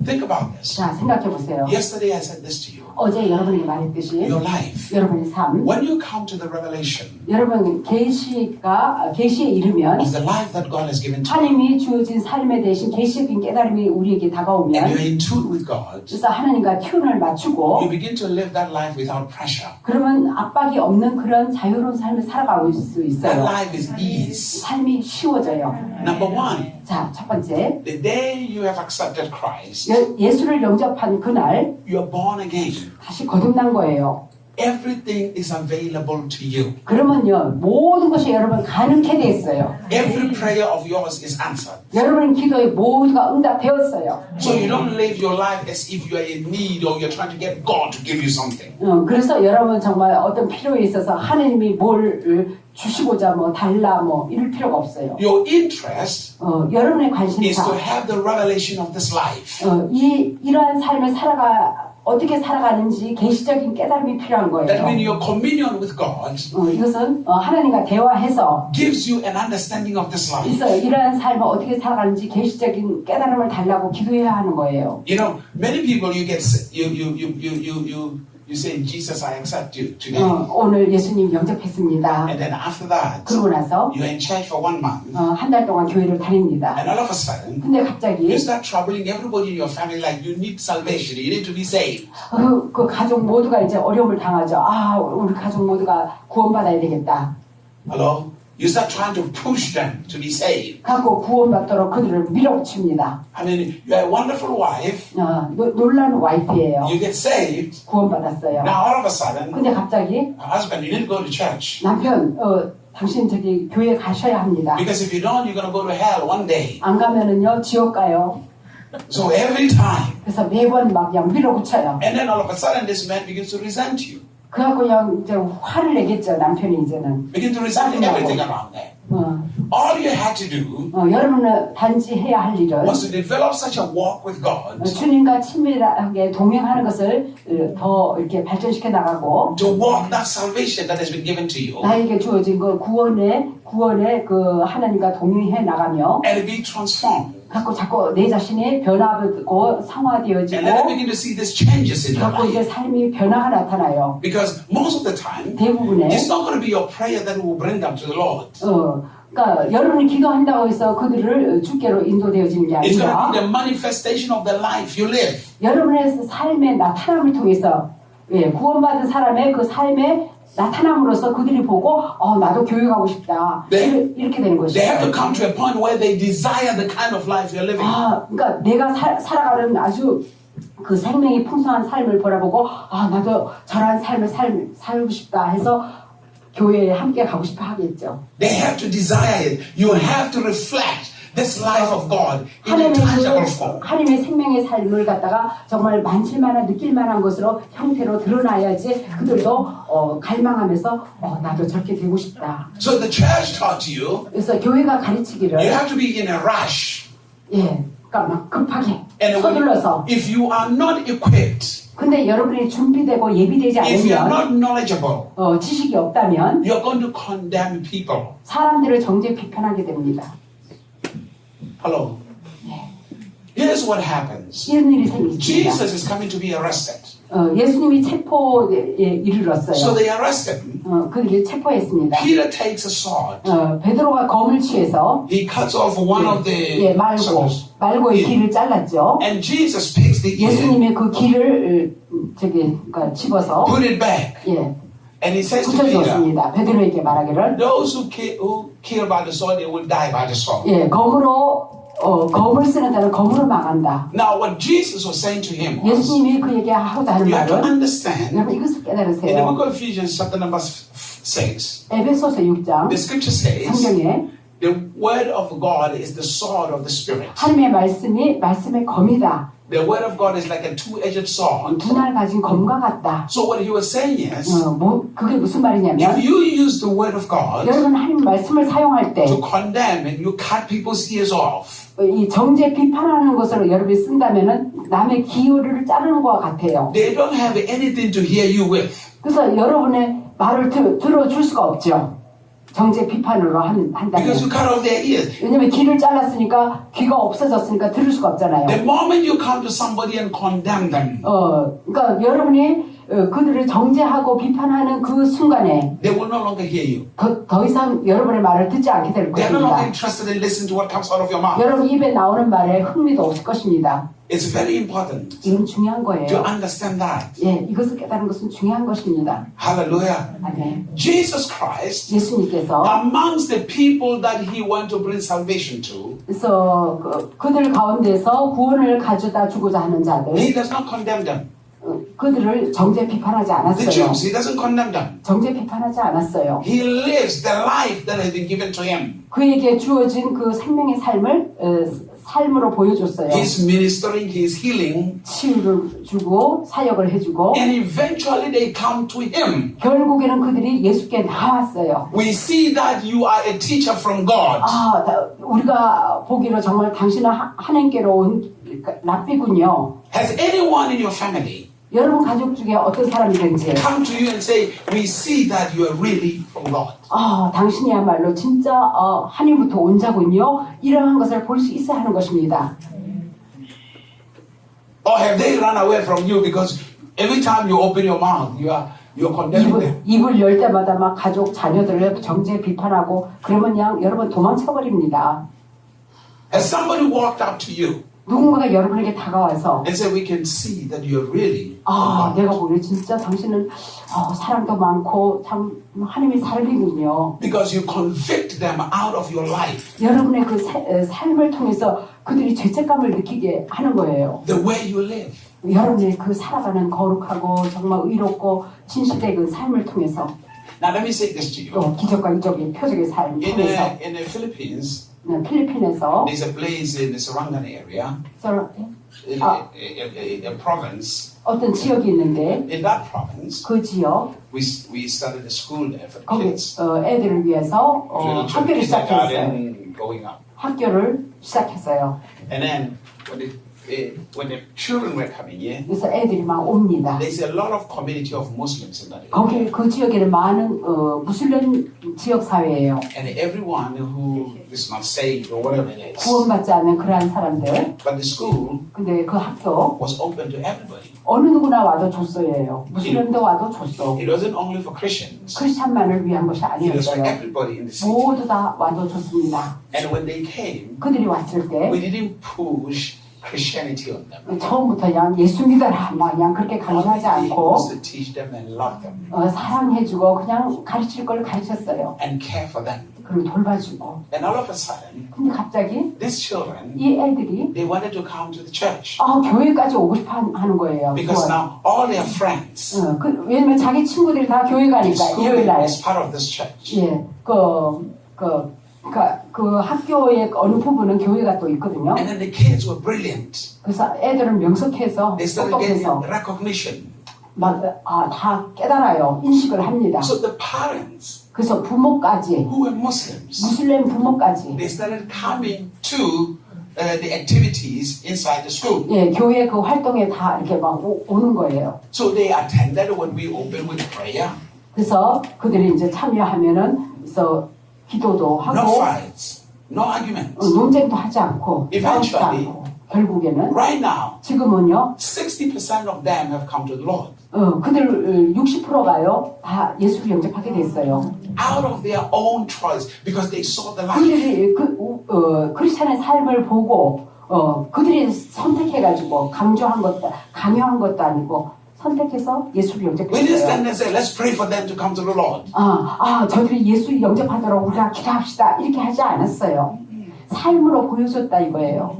Think about this. 자, 생각해 보세요. Yesterday I said this to you. 어제 여러분이 말했듯이 Your life. 여러분의 삶, When you come to the revelation 여러분 계시에 이르면 of the life that God has given to you, 하나님이 주어진 삶에 대신 계시적인 깨달음이 우리에게 and 다가오면 you're in tune with God, 그래서 하나님과 튠을 맞추고 you begin to live that life without pressure. 그러면 압박이 없는 그런 자유로운 삶을 살아갈 수 That 있어요. life is ease. 삶이 쉬워져요. Number one, 자, 첫 번째, the day you have accepted Christ, 예수를 영접한 그날 you're born again. 다시 거듭난 거예요. Everything is available to you. 그러면요, 모든 것이 여러분 가능케 돼 있어요. Every prayer of yours is answered. 여러분의 기도에 모두가 응답되었어요. So you don't live your life as if you are in need or you're trying to get God to give you something. 그래서 여러분 정말 어떤 필요에 있어서 하나님이 뭘 주시고자 달라 이럴 필요가 없어요. Your interest 여러분의 is to 관심사, have the revelation of this life. 이러한 삶을 어떻게 살아가는지 계시적인 깨달음이 필요한 That when 거예요. your communion with God 이것은 하나님과 대화해서 gives you an understanding of this life. 있어요. 이러한 삶을 어떻게 살아가는지 계시적인 깨달음을 달라고 기도해야 하는 거예요. You know, many people you say, Jesus, I accept you today. 오늘 예수님 영접했습니다. And then after that, 그러고 나서 you're in church for 1 month. 한 달 동안 교회를 다닙니다. And all of a sudden, 근데 갑자기 you start troubling everybody in your family like you need salvation, you need to be saved. 그 가족 모두가 이제 어려움을 당하죠. 우리 가족 모두가 구원받아야 되겠다. Hello? You start trying to push them to be saved. 갖고 구원받도록 그들을 밀어붙입니다. I mean, you are a wonderful wife. 놀라운 와이프예요. You get saved. 구원받았어요. Now all of a sudden, 근데 갑자기 husband, you need to go to church. 남편, 당신 교회 가셔야 합니다. Because if you don't, you're going to go to hell one day. 안 가면은요 지옥 가요. So every time. 그래서 매번 막 밀어붙여요. And then all of a sudden, this man begins to resent you. 그래갖고 그냥 이제 화를 내겠죠, 남편이 이제는. Begin to resent everything around there. All you had to do 여러분은 단지 해야 할 일은 was to develop such a walk with God, 주님과 친밀하게 동행하는 것을 더 이렇게 발전시켜 나가고 to walk that salvation that has been given to you, 나에게 주어진 그 구원의 그 하나님과 동행해 나가며 and be transformed. 자꾸 내 자신이 변화되고 And 상화되어지고 then begin to see these changes in your 자꾸 이제 life. 삶이 변화가 나타나요. Because most of the time, 대부분의 it's not going to be your prayer that will bring them to the Lord. 그러니까 여러분이 기도한다고 해서 그들을 주께로 인도되어지는 게 It's going to 아니라 be the manifestation of the life you live. 여러분의 삶의 나타남을 통해서 구원받은 사람의 그 삶의 나타남으로써 그들이 보고 나도 교회 가고 싶다. 이렇게 되는 They have to 것이죠. come to a point where they desire the kind of life you're living. 그러니까 내가 살아가는 아주 그 생명이 풍성한 삶을 바라보고 나도 저러한 삶을 살고 싶다 해서 교회에 함께 가고 싶어 하겠죠. They have to desire it. You have to reflect this life of God in a tangible form. 하나님의 생명의 삶을 갖다가 정말 만질만한 느낄만한 것으로 형태로 드러나야지 그들도 갈망하면서 나도 저렇게 되고 싶다. So the church taught you, 그래서 교회가 가르치기를 you have to be in a rush. 그러니까 막 급하게 And 서둘러서 if you are not equipped, 근데 여러분이 준비되고 예비되지 if you are 않으면 not knowledgeable, 지식이 없다면 you're going to condemn people. 사람들을 정죄 비판하게 됩니다. Hello. Here's what happens. 이런 일이 생깁니다. Jesus is coming to be arrested. 예수님이 체포에 So 이르렀어요. they arrested him. 그들이 체포했습니다. Peter takes a sword. 베드로가 검을 취해서 He cuts off one of the soldiers. 말고의 귀를 잘랐죠. And Jesus picks the ear, 예수님의 그 귀를 그러니까 집어서 put it back. And he says to Peter, 붙여주었습니다. 베드로에게 말하기를 those who kill by the sword, they will die by the sword. 검을 쓰는 자는 검으로 망한다. Now what Jesus was saying to him was, 예수님이 그에게 하고자 하는 you have to 말은 understand, 여러분 이것을 in the 깨달으세요. book of Ephesians chapter number 6, 에베소서 6장 the scripture says, 성경에 the word of God is the sword of the Spirit. 하나님의 말씀이 말씀의 검이다. The word of God is like a two-edged sword. 두 날 가진 검과 같다. So what he was saying is, 그게 무슨 말이냐면 if you use the word of God 여러분 하나님 말씀을 사용할 때 to condemn and you cut people's ears off, 이 정죄 비판하는 것으로 여러분이 쓴다면은 남의 기호를 자르는 것과 같아요. they don't have anything to hear you with. 그래서 여러분의 말을 들어줄 수가 없죠. 정죄 비판으로 한다면. Because you cut off their ears. 왜냐면 귀를 잘랐으니까 귀가 없어졌으니까 들을 수가 없잖아요. The moment you come to somebody and condemn them, 그러니까 여러분이 그들을 정죄하고 비판하는 그 순간에 they will no longer hear you. 더 이상 여러분의 말을 듣지 않게 될 They are no longer 것입니다. interested in listening to what comes out of your mouth. 여러분 입에 나오는 말에 흥미도 없을 것입니다. It's very important 이건 중요한 to 거예요. understand that. 이것을 깨달은 것은 중요한 것입니다. Hallelujah. 아멘. Jesus Christ, 예수님께서 amongst the people that he wanted to bring salvation to, 그래서 그들 가운데서 구원을 가져다 주고자 하는 자들 he does not condemn them. 그들을 정죄 비판하지 The 않았어요. Jews, he doesn't condemn them. 정죄 비판하지 않았어요. He lives the life that has been given to him. 그에게 주어진 그 생명의 삶을 삶으로 보여줬어요. He's ministering, he's healing, 치유를 주고 사역을 해주고 and eventually they come to him. 결국에는 그들이 예수께 나왔어요. We see that you are a teacher from God. 우리가 보기로 정말 당신은 하나님께로 온 랍비군요. Has anyone in your family 여러분 가족 중에 어떤 사람이든지 come to you and say, we see that you are really from God? 당신이야말로 진짜 하나님부터 온 자군요. 이러한 것을 볼 수 있어야 하는 것입니다. Or have they run away from you because every time you open your mouth, you're condemning them? 입을 열 때마다 막 가족 자녀들을 정죄 비판하고 그러면 그냥 여러분 도망쳐버립니다. Has somebody walked up to you 누군가가 여러분에게 다가와서 and said, we can see that you're really from 내가 God? 보기에 진짜 당신은 사랑도 많고 참 하나님의 사람이군요. Because you convict them out of your life, 여러분의 그 삶을 통해서 그들이 죄책감을 느끼게 하는 거예요. the way you live. 여러분의 그 살아가는 거룩하고 정말 의롭고 진실된 그 삶을 통해서 Now let me say this to you. 또 기적과 이적의 표적의 삶을 통해서 In the Philippines, 필리핀에서 there's a place in the Sarangani area, in a province. 어떤 지역이 있는데 In that province, 그 지역 we started a school there for 거기 kids. 애들을 위해서 Little children, 학교를 시작했어요. kindergarten, going up. 학교를 시작했어요. And then when the children were coming in, 그래서 애들이 막 옵니다. there's a lot of community of Muslims in that area. 거기 그 지역에는 많은 무슬림 지역 사회예요. And everyone who is not saved or whatever it is. 구원받지 않는 그러한 사람들. But the school 근데 그 학교 was open to everybody. 어느 누구나 와도 줬어예요. 무슬림도 와도 줬어. It wasn't only for Christians. 크리스찬만을 위한 것이 It was for 아니었어요. everybody in the city. 모두 다 와도 줬습니다. And when they came, 그들이 왔을 때 we didn't push Christianity on them. 처음부터 그냥 예수 믿어라 그냥 그렇게 강요하지 All we did 않고 was to teach them and love them 사랑해주고 그냥 가르칠 걸 가르쳤어요. and care for them. 그리고 돌봐주고. And all of a sudden, 근데 갑자기 these children, 이 애들이 they wanted to come to the church 교회까지 오고 싶어 하는 거예요. because now all their friends, 왜냐면 자기 친구들이 다 교회 the 가니까 school 일요일 날. is part of this church. 예, 그 학교의 어느 부분은 교회가 또 있거든요. And then the kids were brilliant. 그래서 애들은 명석해서 They started getting 똑똑해서 recognition. 다 깨달아요. 인식을 합니다. So the parents 그래서 부모까지 who were Muslims, 무슬림 부모까지 they started coming to the activities inside the school. 예, 교회 그 활동에 다 이렇게 막 오는 거예요. So they attended when we opened with prayer. 그래서 그들이 이제 참여하면은 그래서 기도도 No 하고 fights, no arguments. 논쟁도 하지 않고 싸우지도 Eventually, 않고 결국에는 Right now, 지금은요 60% of them have come to the Lord. 그들 60%가요 다 예수를 영접하게 됐어요. Out of their own choice because they saw the life. 그들이 크리스찬의 삶을 보고 그들이 선택해가지고 강요한 것도 아니고 선택해서 예수를 We didn't stand 영접했어요. there and say, let's pray for them to come to the Lord. 저들이 예수 영접하도록 우리가 기도합시다 이렇게 하지 않았어요. 삶으로 보여줬다 이거예요.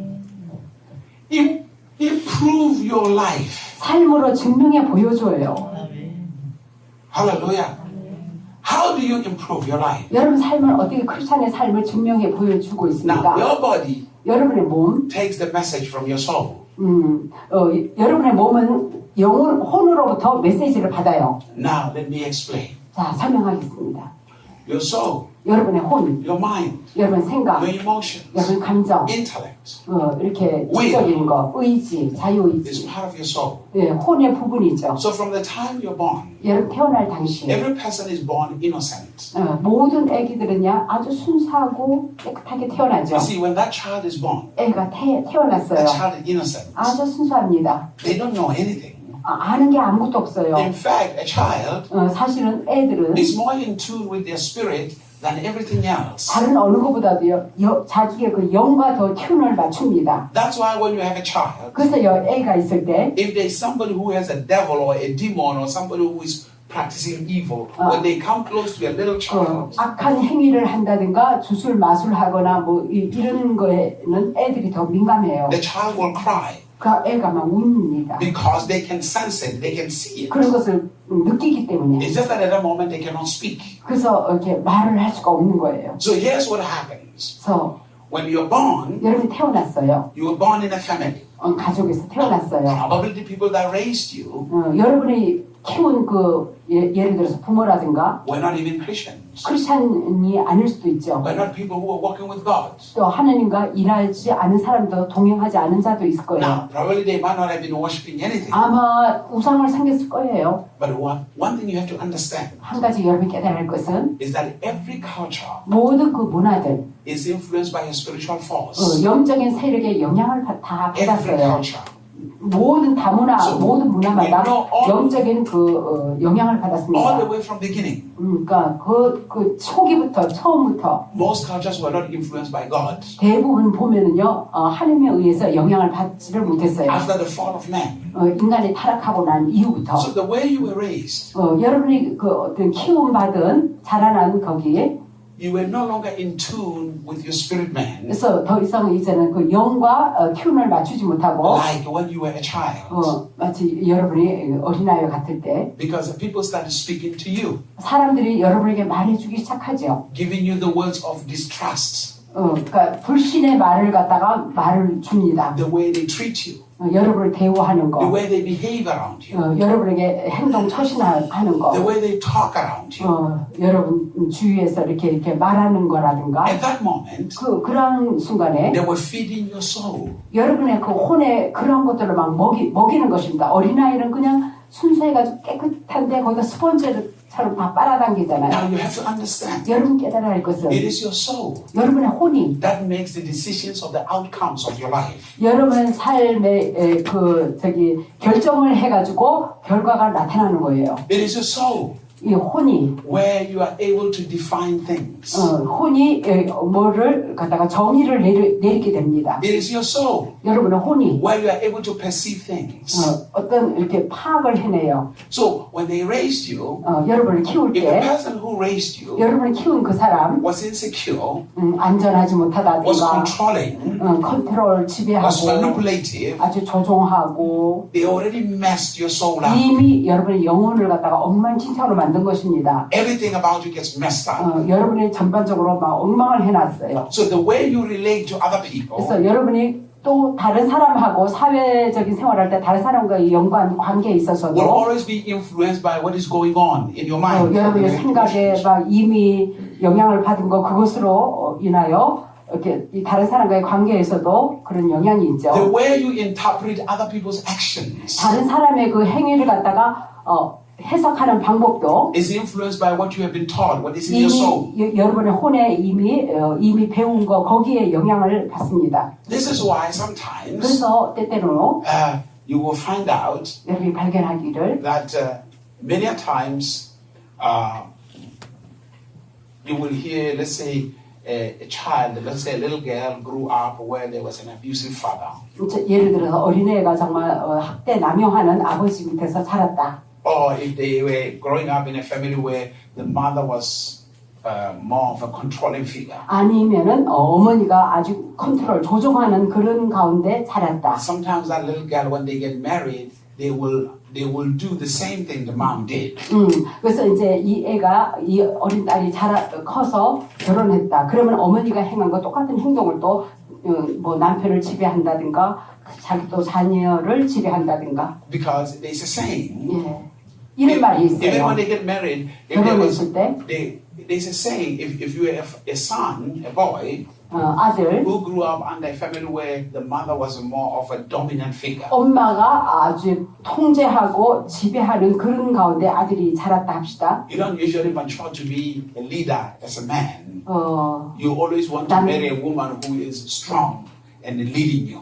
Improve your life. 삶으로 증명해 보여줘요. Hallelujah. How do you improve your life? 여러분 삶을 어떻게 크리스찬의 삶을 증명해 보여주고 Now, 있습니까? your body 여러분의 몸, takes the message from your soul. 여러분의 몸은 혼으로부터 메시지를 받아요. Now, let me explain. 자, 설명하겠습니다. Your soul, 여러분의 혼, your mind, 여러분 생각, your emotions, 여러분 감정, intellect 이렇게 지적인 거, 의지, is 자유의지, part of your soul. 예, 혼의 부분이죠. So from the time you're born, 여러분 태어날 당시 every person is born innocent. 모든 아기들은요 아주 순수하고 깨끗하게 태어나죠. You see, when that child is born, 애가 태어났어요. that child is innocent. 아주 순수합니다. They don't know anything. 아는 게 아무것도 없어요. In fact, a child 사실은 애들은 is more in tune with their spirit than everything else. 다른 어느 것보다도요 자기의 그 영과 더 튠을 맞춥니다. That's why when you have a child, 그래서 애가 있을 때 if there's somebody who has a devil or a demon or somebody who is practicing evil, when they come close to a little child, 악한 행위를 한다든가 주술 마술하거나 뭐 이런 거에는 애들이 더 민감해요. the child will cry 그 애가 막 웁니다. because they can sense it, they can see it. 그런 것을 느끼기 때문에. It's just that at that moment they cannot speak. 그래서 이렇게 말을 할 수가 없는 거예요. So here's what happens. 그래서 When you're born, 여러분이 태어났어요. you were born in a family. 가족에서 태어났어요. Probably the people that raised you 여러분이 키운 예를 들어서 부모라든가 were not even Christians. 크리스찬이 아닐 수도 있죠. Were not people who were walking with God. 또 하나님과 일하지 않은 사람도 동행하지 않은 자도 있을 거예요. Now, probably they might not have been worshiping anything. 아마 우상을 섬겼을 거예요. But one thing you have to understand 한 가지 여러분이 깨달아야 할 것은 is that every culture 모든 그 문화들 is influenced by a spiritual force. 영적인 세력의 영향을 다 Every 받았어요. culture. 모든 다문화, So, 모든 문화마다 we know all- 영적인 영향을 All 받았습니다. the way from beginning. 그러니까 그 초기부터 처음부터 Most cultures were not influenced by God. 대부분 보면은요 하나님에 의해서 영향을 받지를 못했어요. After the fall of man. 인간이 타락하고 난 이후부터 So the way you were raised, 여러분이 그 어떤 키움 받은 자라난 거기에 you were no longer in tune with your spirit man 그래서 더 이상 이제는 그 영과 튠을 맞추지 못하고 like when you were a child. 마치 여러분이 어린아이 같을 때 Because people started speaking to you, 사람들이 여러분에게 말해주기 시작하죠. giving you the words of distrust, 그러니까 불신의 말을 갖다가 말을 줍니다. the way they treat you, 여러분을 대우하는 the 거, way they behave around you, 여러분에게 행동 처신하는 거, the way they talk around you. 여러분 주위에서 이렇게 말하는 거라든가 At that moment, 그런 순간에 they were feeding your soul. 여러분의 그 혼에 그런 것들을 막 먹이는 것입니다. 어린아이는 그냥 순수해가지고 깨끗한데 거기다 스펀지를 처럼 다 빨아당기잖아요. Now you have to understand, 여러분 깨달아야 할 것은 it is your soul 여러분의 혼이 that makes the decisions of the outcomes of your life. 여러분의 삶의 결정을 해가지고 결과가 나타나는 거예요. It is your soul 이 혼이 where you are able to define things. 혼이 뭐를 갖다가 정의를 내리게 됩니다. It is your soul 여러분의 혼이 where you are able to perceive things. 어떤 이렇게 파악을 해내요. So when they raised you, 여러분을 키울 if the 때 person who raised you 여러분을 키운 그 사람 was insecure, 안전하지 was 못하다든가 controlling, 컨트롤 was 지배하고 manipulative, 아주 조종하고 they already messed your soul up. 이미 여러분의 영혼을 갖다가 엉망진창으로 만든 것입니다. Everything about you gets messed up. 여러분이 전반적으로 막 엉망을 해놨어요. So the way you relate to other people 그래서 여러분이 또 다른 사람하고 사회적인 생활할 때 다른 사람과의 관계에 will 있어서도 always be influenced by what is going on in your mind. 여러분의 생각에 막 이미 영향을 받은 거 그것으로 인하여 이렇게 이 다른 사람과의 관계에서도 그런 영향이 있죠. The way you interpret other people's actions 다른 사람의 그 행위를 갖다가 해석하는 방법도 is influenced by what you have been taught, what is in your soul. 이미 여러분의 혼에 이미 배운 거 거기에 영향을 받습니다. This is why sometimes 그래서 때때로 you will find out 여러분이 발견하기를 that many a times you will hear, let's say, a child, let's say a little girl grew up where there was an abusive father. 예를 들어서 어린애가 정말 학대 남용하는 아버지 밑에서 자랐다. Or if they were growing up in a family where the mother was more of a controlling figure. 아니면은 어머니가 아주 컨트롤 조종하는 그런 가운데 자랐다. Sometimes that little girl, when they get married, they will do the same thing the mom did. 그래서 이제 이 어린 딸이 커서 결혼했다. 그러면 어머니가 행한 거 똑같은 행동을 또 뭐 남편을 지배한다든가 자기 또 자녀를 지배한다든가. Because there's a saying. 예. 이런 말이 Even 있어요. when they get married, if there was, 결혼했을 때 there's a saying, if you have a son, a boy, 아들 who grew up under a family where the mother was more of a dominant figure. 엄마가 아주 통제하고 지배하는 그런 가운데 아들이 자랐다 합시다. You don't usually mature to be a leader as a man. You always want to marry a woman who is strong and leading you.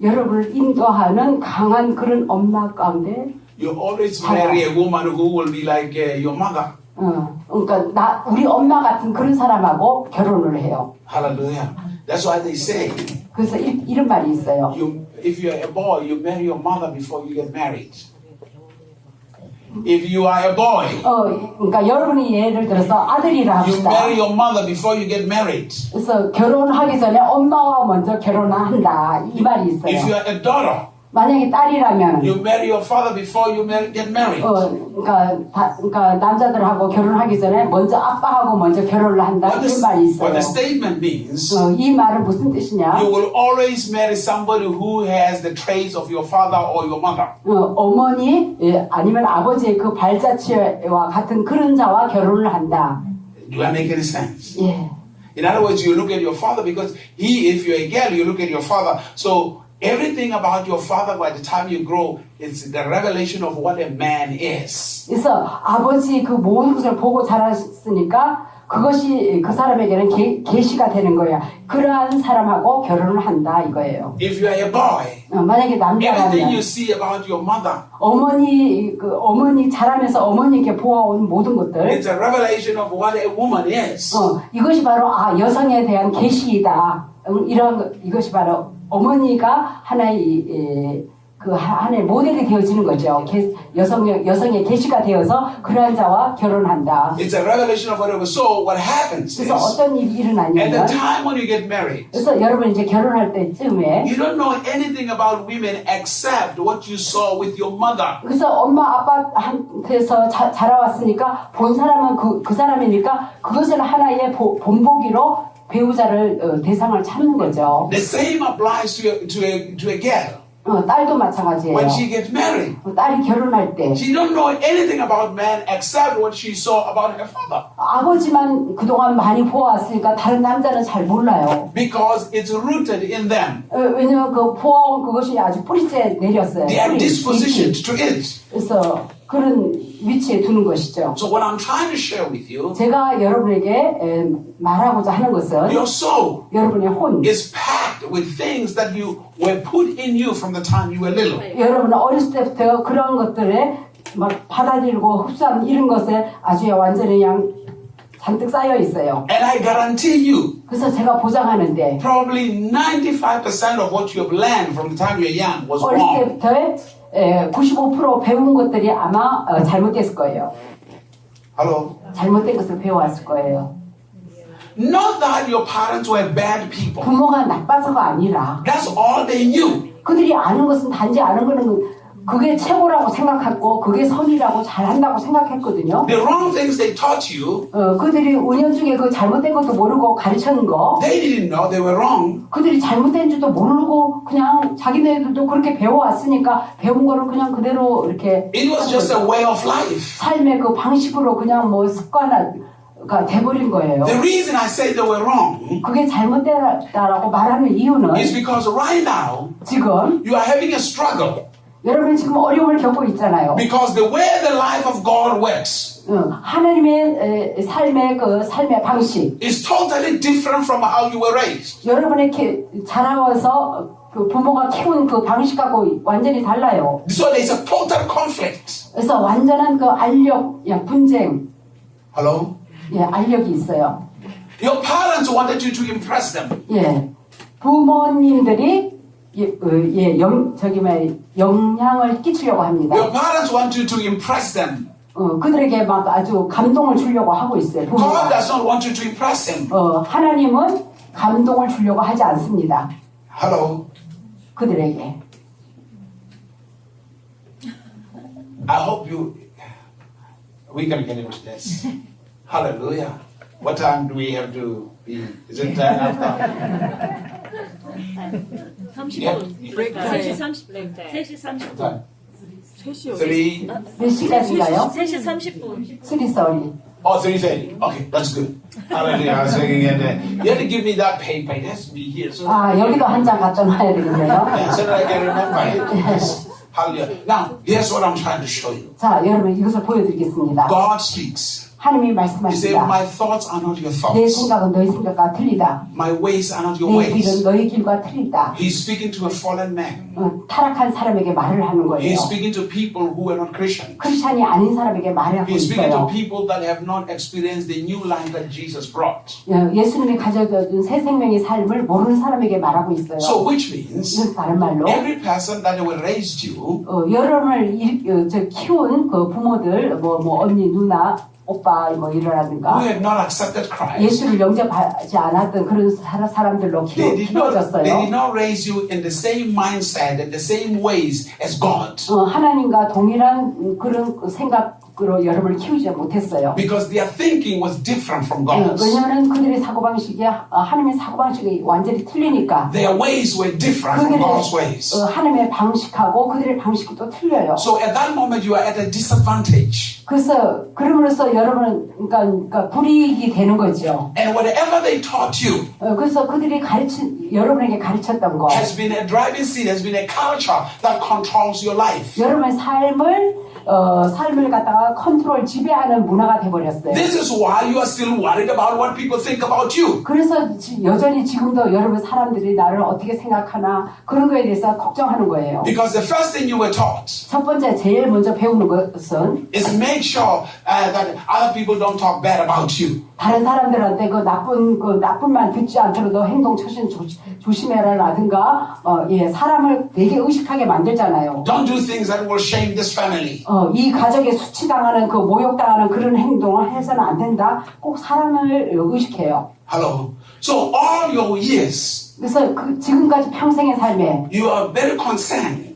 여러분을 인도하는 강한 그런 엄마 가운데 You always marry a woman who will be like your mother. 그러니까 우리 엄마 같은 그런 사람하고 결혼을 해요. Hallelujah. That's why they say, 그래서 이런 말이 있어요. if you're a boy, you marry your mother before you get married. If you are a boy, 그러니까 여러분이 예를 들어서 아들이라 you 합시다. marry your mother before you get married. 그래서 결혼하기 전에 엄마와 먼저 결혼한다 이 말이 If you 있어요. are a daughter, 만약에 딸이라면 you marry your father before you get married. 그러니까 남자들하고 결혼하기 전에 먼저 아빠하고 먼저 결혼을 한다 이런 말이 있어요. What the statement means, 이 말은 무슨 뜻이냐? you will always marry somebody who has the traits of your father or your mother. 어머니 아니면 아버지의 그 발자취와 같은 그런 자와 결혼을 한다. Do I make any sense? 예. In other words, you look at your father because if you're a girl, you look at your father. So everything about your father by the time you grow is the revelation of what a man is. 그래서 아버지 그 모든 것을 보고 자랐으니까 그것이 그 사람에게는 계시가 되는 거야. 그러한 사람하고 결혼을 한다 이거예요. If you are a boy, 만약에 everything you 남자라면 see about your mother, 어머니 자라면서 어머니께 보아온 모든 것들 it's a revelation of what a woman is. 이것이 바로 여성에 대한 계시이다. 이것이 바로 어머니가 하나의 하나의 모델이 되어지는 거죠. 여성의 계시가 되어서 그러한 자와 결혼한다. It's a revelation of what it was. So what happens 그래서 is, 어떤 일이 at the 일어나냐면 time when you get married, 그래서 여러분 이제 결혼할 때쯤에 you don't know anything about women except what you saw with your mother. 그래서 엄마 아빠한테서 자라왔으니까 본 사람은 그 사람이니까 그것을 하나의 본보기로 배우자를 대상을 찾는 거죠. The same applies to a girl. 딸도 마찬가지예요. When she gets married, 딸이 결혼할 때 she don't know anything about man except what she saw about her father. 아버지만 그동안 많이 보아왔으니까 다른 남자는 잘 몰라요. Because it's rooted in them. 왜냐면 그 보아온 그것이 아주 뿌리째 내렸어요. They are dispositioned to it. 그래서 그런 위치에 두는 것이죠. So what I'm trying to share with you, 제가 여러분에게 말하고자 하는 것은 your soul 여러분의 혼, is packed with things that you were put in you from the time you were little. 여러분은 어렸을 때부터 그런 것들에 막 받아들이고 흡수하는 이런 것에 아주 완전히 그냥 잔뜩 쌓여 있어요. And I guarantee you, 그래서 제가 보장하는데 probably 95% of what you have learned from the time you were young was 어렸을 wrong. 때부터 95% 배운 것들이 아마 잘못됐을 거예요. Hello? 잘못된 것을 배워왔을 거예요. Not that your parents were bad people. 부모가 나빠서가 아니라 That's all they knew. 그들이 아는 것은 단지 아는 거는 그게 최고라고 생각했고 그게 선이라고 잘한다고 생각했거든요. The wrong things they taught you, 그들이 은연중에 그 잘못된 것도 모르고 가르쳤는 거 they didn't know they were wrong. 그들이 잘못된 줄도 모르고 그냥 자기네들도 그렇게 배워왔으니까 배운 거를 그냥 그대로 이렇게 It was just a way of life. 삶의 그 방식으로 그냥 뭐 습관화가 돼버린 거예요. The reason I say they were wrong 그게 잘못됐다라고 말하는 이유는 is because right now 지금 you are having a struggle 여러분 지금 어려움을 겪고 있잖아요. because the way the life of God works 하나님의 삶의 그 삶의 방식 is totally different from how you were raised. 여러분의 자라와서 그 부모가 키운 그 방식하고 완전히 달라요. So there's a total conflict. 그래서 완전한 그 알력, 분쟁, Hello? 알력이 있어요. Your parents wanted you to impress them. 부모님들이 영향을 끼치려고 합니다. Your parents want you to impress them. 그들에게 막 아주 감동을 주려고 하고 있어요. God 부모가. does not want you to impress them. 하나님은 감동을 주려고 하지 않습니다. Hello? 그들에게. I hope we're going to get into this. Hallelujah. What time do we have to be? Is it time after? 30분. 브레이크 타임. 3시 30분. 3시 30분. Time? 3시 3, 몇 시까지가요? 3시 30분. 3:30. oh, 3:30. Okay, that's good. Hallelujah. I was thinking, you have to give me that paper. It has to be here. So 여기도 한 장 갖다 놔야 되겠네요. yeah, so that I can remember it. Yes. Hallelujah. Now, here's what I'm trying to show you. 자, 여러분 이것을 보여드리겠습니다. God speaks. 하나님이 He said, 말씀하십니다. my thoughts are not your 내 thoughts. 생각은 너희 생각과 틀리다. My ways are not your 내 길은 ways. 너희 길과 틀리다. He's speaking to a fallen man. 타락한 사람에게 말을 하는 거예요. He's speaking to people who are not Christians. 크리스찬이 아닌 사람에게 말을 하고 He's speaking 있어요. to people that have not experienced the new life that Jesus brought. 예수님이 가져준 새 생명의 삶을 모르는 사람에게 말하고 있어요. So, which means 이건 다른 말로 every person that will raise you 여러분을 키운 그 부모들, 뭐 언니, 누나, 오빠 who 이러라든가 have not accepted Christ, 예수를 영접하지 않았던 그런 사람들로 they did 키워졌어요. not raise you in the same mindset and the same ways as God. 하나님과 동일한 그런 생각으로 여러분을 키우지 못했어요. Because their thinking was different from God's. 왜냐하면 그들의 사고방식이 하나님의 사고방식이 완전히 틀리니까 Their ways were different from God's ways. 하나님의 방식하고 그들의 방식이 또 틀려요. So at that moment you are at a disadvantage. 그래서 그러므로서 여러분은 그러니까 불이익이 되는 거죠. And whatever they taught you 그래서 그들이 여러분에게 가르쳤던 거, has been a driving seat, has been a culture that controls your life. 여러분의 삶을 갖다가 컨트롤 지배하는 문화가 돼버렸어요. This is why you are still worried about what people think about you. 그래서 여전히 지금도 여러분 사람들이 나를 어떻게 생각하나 그런 거에 대해서 걱정하는 거예요. Because the first thing you were taught 첫 번째 제일 먼저 배우는 것은 is make sure that other people don't talk bad about you. 다른 사람들한테 그 나쁜만 듣지 않도록 너 행동 처신 조심해라라든가 사람을 되게 의식하게 만들잖아요. Don't do things that will shame this family. 이 가족에 수치당하는 그 모욕당하는 그런 행동을 해서는 안 된다. 꼭 사람을 의식해요. Hello. So all your years 그래서 지금까지 평생의 삶에 you are very concerned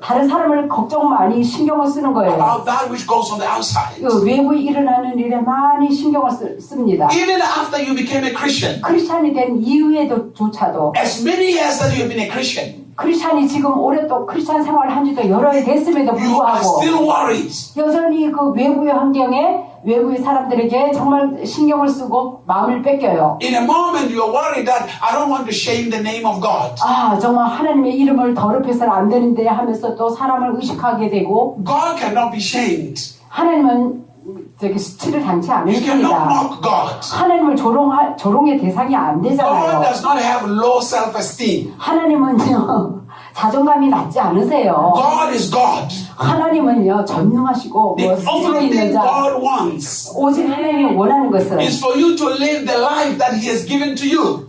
다른 사람을 걱정 많이 신경을 쓰는 거예요. about that which goes on the outside. 외부에 일어나는 일에 많이 신경을 씁니다. Even after you became a Christian, 크리스찬이 된 이후에조차도 as many years that you have been a Christian, 크리스찬이 지금 오랫동안 크리스찬 생활을 한 지도 여러 해 됐음에도 you are 불구하고 still worried 여전히 그 외부의 환경에 외부의 사람들에게 정말 신경을 쓰고 마음을 뺏겨요. In a moment, you are worried that I don't want to shame the name of God. 아, 정말 하나님의 이름을 더럽혀서는 안 되는데 하면서 또 사람을 의식하게 되고 God cannot be shamed. 하나님은 저기 수치를 당치 You cannot 않으십니다. mock God. 하나님을 조롱의 대상이 안 God 되잖아요. does not have low self-esteem. 하나님은요 자존감이 낮지 않으세요. God is God. 하나님은요 전능하시고 The 뭐 스승이 only 있는 thing 자 God wants 오직 하나님이 원하는 것은 is for you to live the life that He has given to you.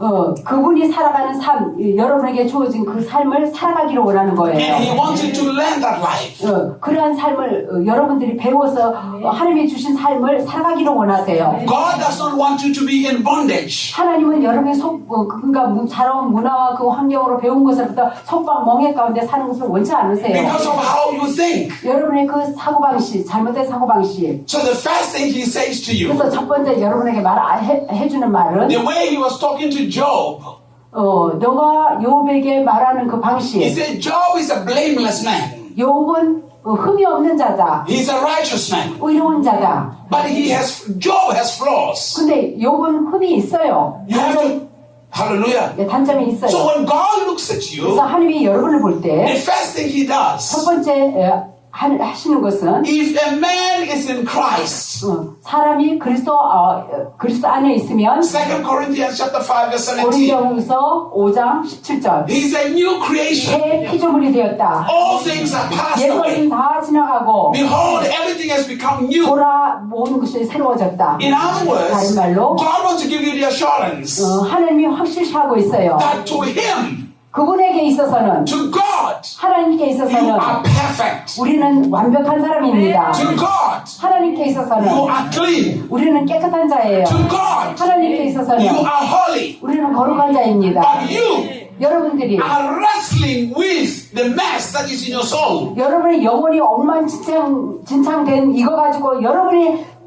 그분이 살아가는 삶, 여러분에게 주어진 그 삶을 살아가기를 원하는 And He 거예요. wants you to learn that life. 그러한 삶을 여러분들이 배워서 하나님이 주신 삶을 살아가기를 원하세요. God does not want you to be in bondage. 하나님은 여러분의 그러니까 자라온 문화와 그 환경으로 배운 것으로부터 속박 멍해 가운데 사는 것을 원치 않으세요. Because of how you think. 여러분의 그 사고방식, 잘못된 사고방식. So the first thing He says to you, 그래서 첫 번째 여러분에게 해주는 말은 the way He was talking to Job, 너가 욥에게 말하는 그 방식. He said, Job is a blameless man. 욥은 흠이 없는 자다. He's a righteous man. 의로운 자다. But Job has flaws. 근데 욥은 흠이 있어요. You have to, hallelujah. 단점이 있어요. So when God looks at you, 그래서 하나님이 여러분을 볼 the 때 first thing He 첫 does, 번째 하시는 것은 if a man is in Christ, 사람이 그리스도 안에 있으면 2 Corinthians chapter 5 verse 17, 고린도후서 5장 17절 he's a new creation. 새 피조물이 되었다. All things are passed 옛 away. 것은 다 지나가고 Behold, everything has become new. 보라 모든 것이 새로워졌다. In other words, 다른 말로 God wants to give you the assurance 하나님이 확실시하고 있어요. that to Him, 그분에게 있어서는 to God, 하나님께 you 있어서는 are perfect. 우리는 완벽한 사람입니다. To God, 하나님께 you 있어서는 are clean. 우리는 깨끗한 자예요. To God, 하나님께 있어서는 you are holy. 우리는 거룩한 자입니다. But you 여러분들이 are wrestling with the mess that is in your soul. 여러분의 영혼이 엉망진창된 이거 가지고 여러분이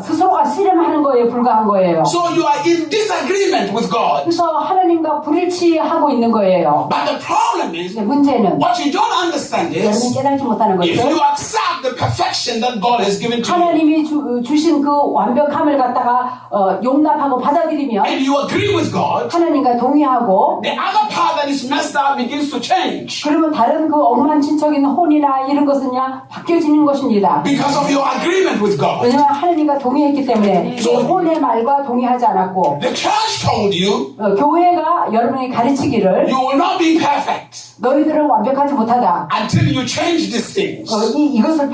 스스로가 씨름하는 거에 불과한 거예요. So you are in disagreement with God. 그래서 하나님과 불일치하고 있는 거예요. But the problem is, 근데 문제는 what you don't understand 여러분이 is, 깨닫지 못하는 if 것은 you accept the perfection that God has given to you, 하나님이 주신 그 완벽함을 갖다가 용납하고 받아들이면 and you agree with God, 하나님과 동의하고 the other part that is messed up begins to change 그러면 다른 그 엉망진창인 혼이나 이런 것은요 바뀌어지는 것입니다. because of your agreement with God. 왜냐하면 하나님과 동의했기 때문에 혼의 말과 동의하지 않았고 The church told you 교회가 여러분에게 가르치기를 you will not be perfect 너희들은 완벽하지 못하다. until you change these things. 이것을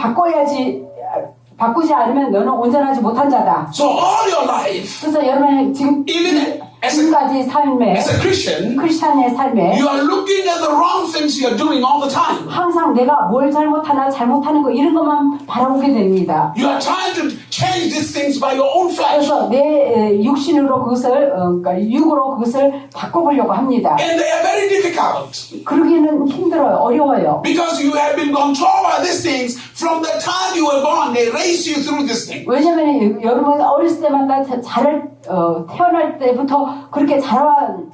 바꾸지 않으면 너는 온전하지 못한 자다. So all your life, 그래서 여러분의 지금까지 삶에 as a Christian, 크리스찬의 삶에 you are looking at the wrong things you are doing all the time. 항상 내가 뭘 잘못하는 거 이런 것만 바라보게 됩니다. You are trying to change these things by your own flesh. 그래서 내 육신으로 그것을 그러니까 육으로 그것을 바꿔보려고 합니다. And they are very difficult 그러기는 힘들어요. 어려워요. because you have been controlled by these things from the time you were born. They raised you through this thing. 왜냐하면 여러분 어렸을 때마다 태어날 때부터 그렇게 자라온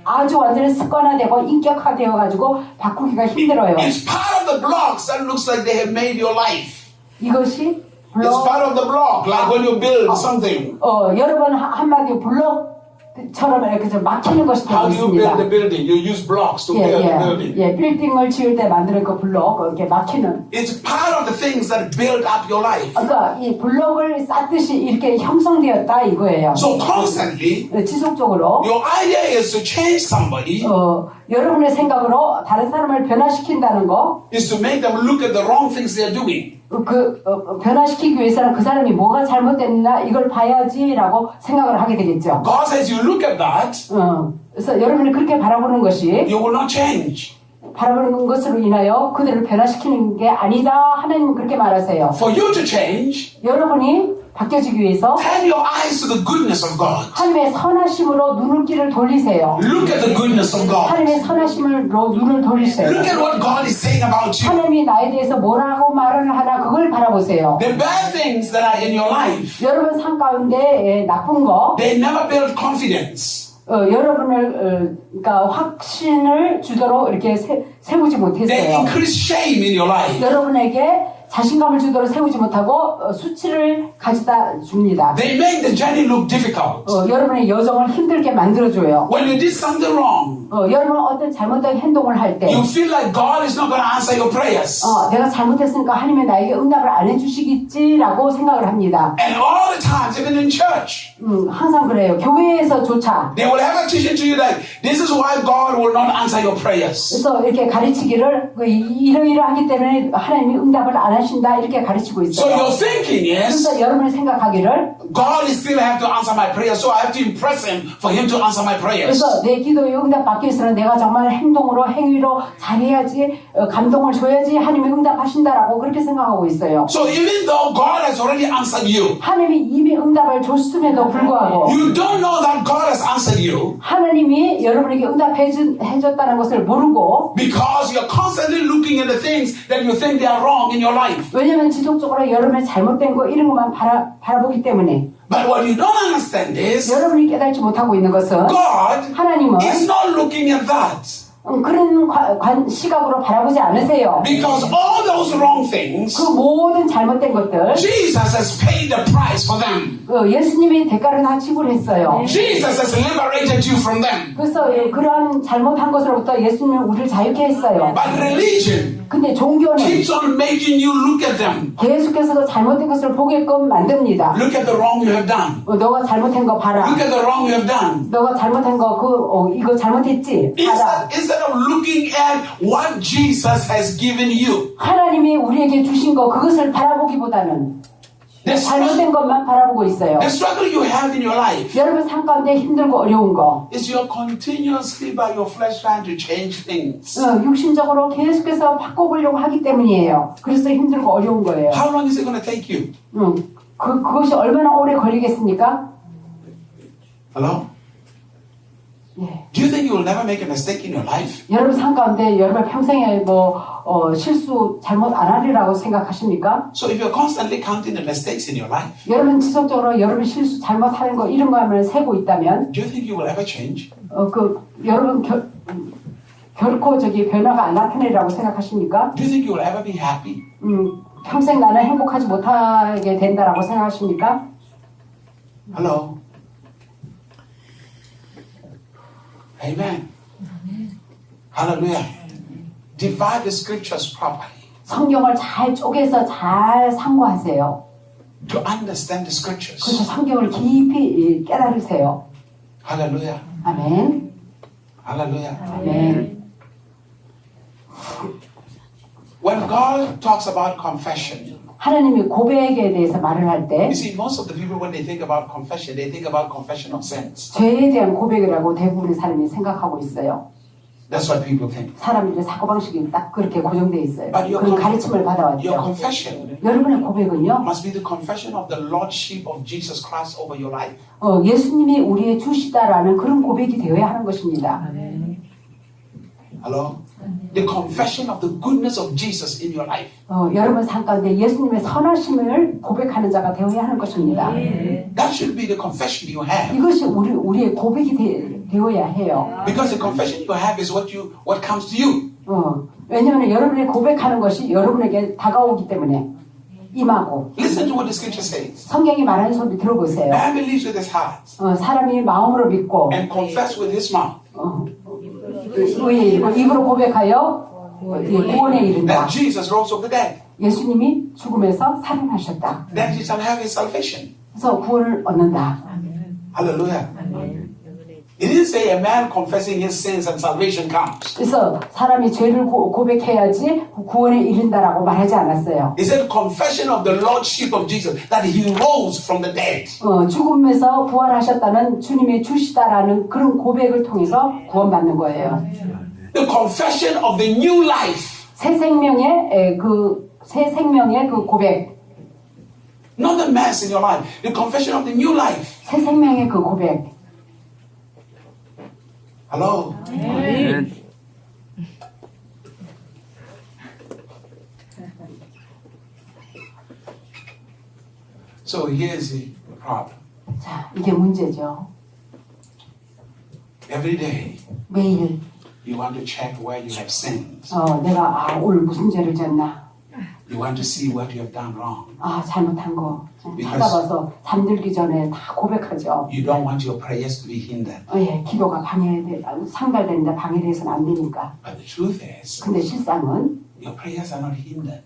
아주 완전히 습관화되고 인격화되어 가지고 바꾸기가 힘들어요. It's part of the blocks that looks like they have made your life. 이것이 It's part of the block, like when you build something. 여러분 한마디 블록처럼 이렇게 좀 막히는 것이 How 되고 do you build the 있습니다. building? You use blocks to build the building. 빌딩을 지을 때 만드는 그 블록 이렇게 막히는. It's part of the things that build up your life. 그러니까 이 블록을 쌓듯이 이렇게 형성되었다 이거예요. So constantly, 지속적으로 your idea is to change somebody, 여러분의 생각으로 다른 사람을 변화시킨다는 거. is to make them look at the wrong things they are doing. 변화시키기 위해서는 그 사람이 뭐가 잘못됐나 이걸 봐야지라고 생각을 하게 되겠죠. God says you look at that, 그래서 여러분이 그렇게 바라보는 것이 you will not change. 바라보는 것으로 인하여 그들을 변화시키는 게 아니다. 하나님은 그렇게 말하세요. For you to change, 여러분이 바뀌어지기 위해서 turn your eyes to the goodness of God. 하나님의 선하심으로 눈길을 돌리세요. Look at the goodness of God. 하나님의 선하심으로 눈을 돌리세요. Look at what God is saying about you. 하나님이 나에 대해서 뭐라고 말을 하나 그걸 바라보세요. The bad things that are in your life, 여러분 삶 가운데 나쁜 거 they never build confidence. 여러분을 그러니까 확신을 주도록 이렇게 세우지 They 못했어요. increase shame in your life. 여러분에게 자신감을 주도록 세우지 못하고 수치를 가져다 줍니다. They make the journey look difficult. 여러분의 여정을 힘들게 만들어줘요. When you did something wrong, 여러분 어떤 잘못된 행동을 할 때 you feel like God is not going to answer your prayers. 내가 잘못했으니까 하나님이 나에게 응답을 안 해주시겠지라고 생각을 합니다. And all the times, even in church, 항상 그래요. 교회에서조차. they will have a teaching to you that this is why God will not answer your prayers. 그래서 이렇게 가르치기를 이러이러하기 때문에 하나님이 응답을 안 하신다 이렇게 가르치고 So 있어요. your thinking is, 그래서 여러분이 생각하기를 God is still have to answer my prayers, so I have to impress Him for Him to answer my prayers. 그래서 내 기도에 응답받기 위해서는 내가 정말 행동으로 행위로 잘해야지 감동을 줘야지 하나님이 응답하신다라고 그렇게 생각하고 있어요. So even though God has already answered you, 하나님이 이미 응답을 줬음에도 불구하고 you don't know that God has answered you 하나님이 여러분에게 응답해줬다는 것을 모르고 because you're constantly looking at the things that you think they are wrong in your life. 왜냐하면 지속적으로 여러분의 잘못된 거 이런 것만 바라보기 때문에 But what you don't understand is 여러분이 깨닫지 못하고 있는 것은 God 하나님은 is not looking at that. 그런 시각으로 바라보지 않으세요. Because all those wrong things, 그 모든 잘못된 것들 Jesus has paid the price for them. 예수님이 대가를 다 지불했어요. Jesus has liberated you from them. 그래서 그러한 잘못한 것으로부터 예수님은 우리를 자유케 했어요. But religion 근데 종교는 keeps on making you look at them. 계속해서 잘못된 것을 보게끔 만듭니다. Look at the wrong you have done. 너가 잘못한 거 봐라. Look at the wrong you have done. 너가 잘못한 거 이거 잘못했지. 봐라. Instead of looking at what Jesus has given you. 하나님이 우리에게 주신 거 그것을 바라보기보다는 잘못된 것만 바라보고 있어요. The struggle you have in your life 여러분 삶 가운데 힘들고 어려운 거 is you're continuously by your flesh trying to change things. 육신적으로 계속해서 바꿔보려고 하기 때문이에요. 그래서 힘들고 어려운 거예요. How long is it going to take you? 그것이 얼마나 오래 걸리겠습니까? Hello? 예. Do you think you will never make a mistake in your life? 여러분 삶 가운데 여러분 평생에 실수 잘못 안 하리라고 생각하십니까? So if you're constantly counting the mistakes in your life, 여러분 지속적으로 여러분 실수 잘못하는 거 이런 거 하면 세고 있다면 do you think you will ever change? 여러분 결코 변화가 안 나타내리라고 생각하십니까? Do you think you will ever be happy? 평생 나는 행복하지 못하게 된다라고 생각하십니까? Hello? Amen. Hallelujah. Divide the scriptures properly 성경을 잘 쪼개서 잘 상고하세요. to understand the 그래서 scriptures. 성경을 깊이 깨달으세요. Hallelujah. 아멘. Hallelujah. 아멘. When God talks about confession, 하나님이 고백에 대해서 말을 할 때 you see, most of the people, when they think about confession, they think about confession of sins. 죄에 대한 고백이라고 대부분의 사람이 생각하고 있어요. That's what people think. 사람들의 사고방식이 딱 그렇게 고정되어 있어요. But your 그런 가르침을 your 받아왔죠. confession 여러분의 고백은요. must be the confession of the Lordship of Jesus Christ over your life. 예수님이 우리의 주시다라는 그런 고백이 되어야 하는 것입니다. Hello? The confession of the goodness of Jesus in your life. 여러분 삶 가운데 예수님의 선하심을 고백하는 자가 되어야 하는 것입니다. That should be the confession you have. 이것이 우리의 고백이 되어야 해요. Because the confession you have is what comes to you. 왜냐하면 여러분의 고백하는 것이 여러분에게 다가오기 때문에 임하고. Listen to what the scripture says. 성경이 말하는 소리 들어보세요. Man believes with his heart 사람이 마음으로 믿고 and confess with his mouth 입으로 고백하여 구원에 이른다. that Jesus rose from the dead. 예수님이 죽음에서 살아나셨다. Then he shall have his salvation. 그래서 구원을 얻는다. Hallelujah. It didn't say a man confessing his sins and salvation comes. 그래서 사람이 죄를 고백해야지 구원에 이른다라고 말하지 않았어요. It said confession of the Lordship of Jesus, that he rose from the dead. 죽음에서 부활하셨다는 주님의 주시다라는 그런 고백을 통해서 구원받는 거예요. The confession of the new life. 새 생명의 그 고백. Not the mess in your life. The confession of the new life. 새 생명의 그 고백. Hello? Amen. So here's the problem. 자, 이게 문제죠. Every day 매일 you want to check where you have sinned. 내가 오늘 무슨 죄를 졌나? You want to see what you have done wrong. 아, 잘못한 거 Because- 찾아봐서 잠들기 전에 다 고백하죠. You don't want your prayers to be hindered. 예, 기도가 상달되는데 방해돼서는 안 되니까. But the truth is, 근데 실상은 your prayers are not hindered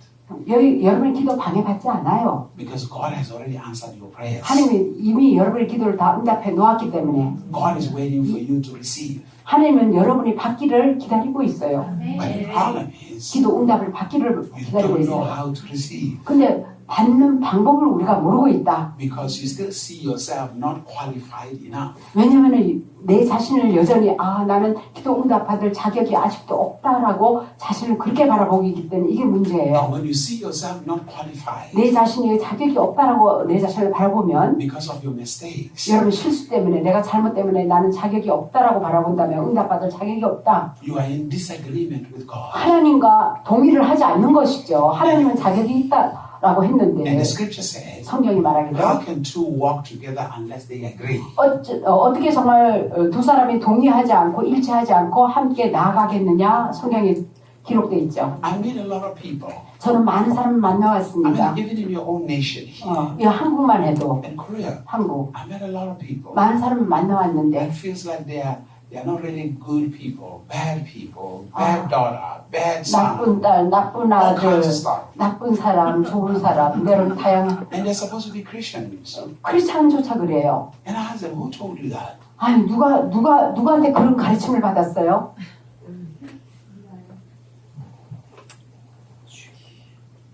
여러분의 기도 방해받지 않아요. because God has already answered your prayers. 하나님이 이미 여러분의 기도를 다 응답해 놓았기 때문에 God is waiting for you to receive. 하나님은 여러분이 받기를 기다리고 있어요. But the problem is, 기도 응답을 받기를 you 기다리고 don't know 있어요. how to receive 근데 받는 방법을 우리가 모르고 있다. because you still see yourself not qualified enough. 왜냐하면 내 자신을 여전히 나는 기도 응답 받을 자격이 아직도 없다라고 자신을 그렇게 바라보기 때문에 이게 문제예요. And when you see yourself not qualified 내 자신이 자격이 없다라고 내 자신을 바라보면 because of your mistakes, 여러분 실수 때문에 내가 잘못 때문에 나는 자격이 없다라고 바라본다면 응답받을 자격이 없다. you are in disagreement with God. 하나님과 동의를 하지 않는 것이죠. 하나님은 자격이 있다라고 And 했는데 the scripture says, 성경이 how 말하기를 can two walk together unless they agree? 어떻게 정말 두 사람이 동의하지 않고 일치하지 않고 함께 나아가겠느냐 성경에 기록되어 있죠. I meet a lot of people. 저는 많은 사람을 I 만나왔습니다. mean, even in your own nation here, 이 한국만 해도 in Korea, 한국 I met a lot of people 많은 사람을 that 만나왔는데 feels like they are not really good people, bad daughter, bad son, 나쁜 딸, 나쁜 all 아들, kinds of stuff. 나쁜 사람, 좋은 사람, 이런 다양한 And they're supposed to be Christians. 크리스찬조차 그래요. And I asked them, who told you that? 아니 누구한테 그런 가르침을 받았어요?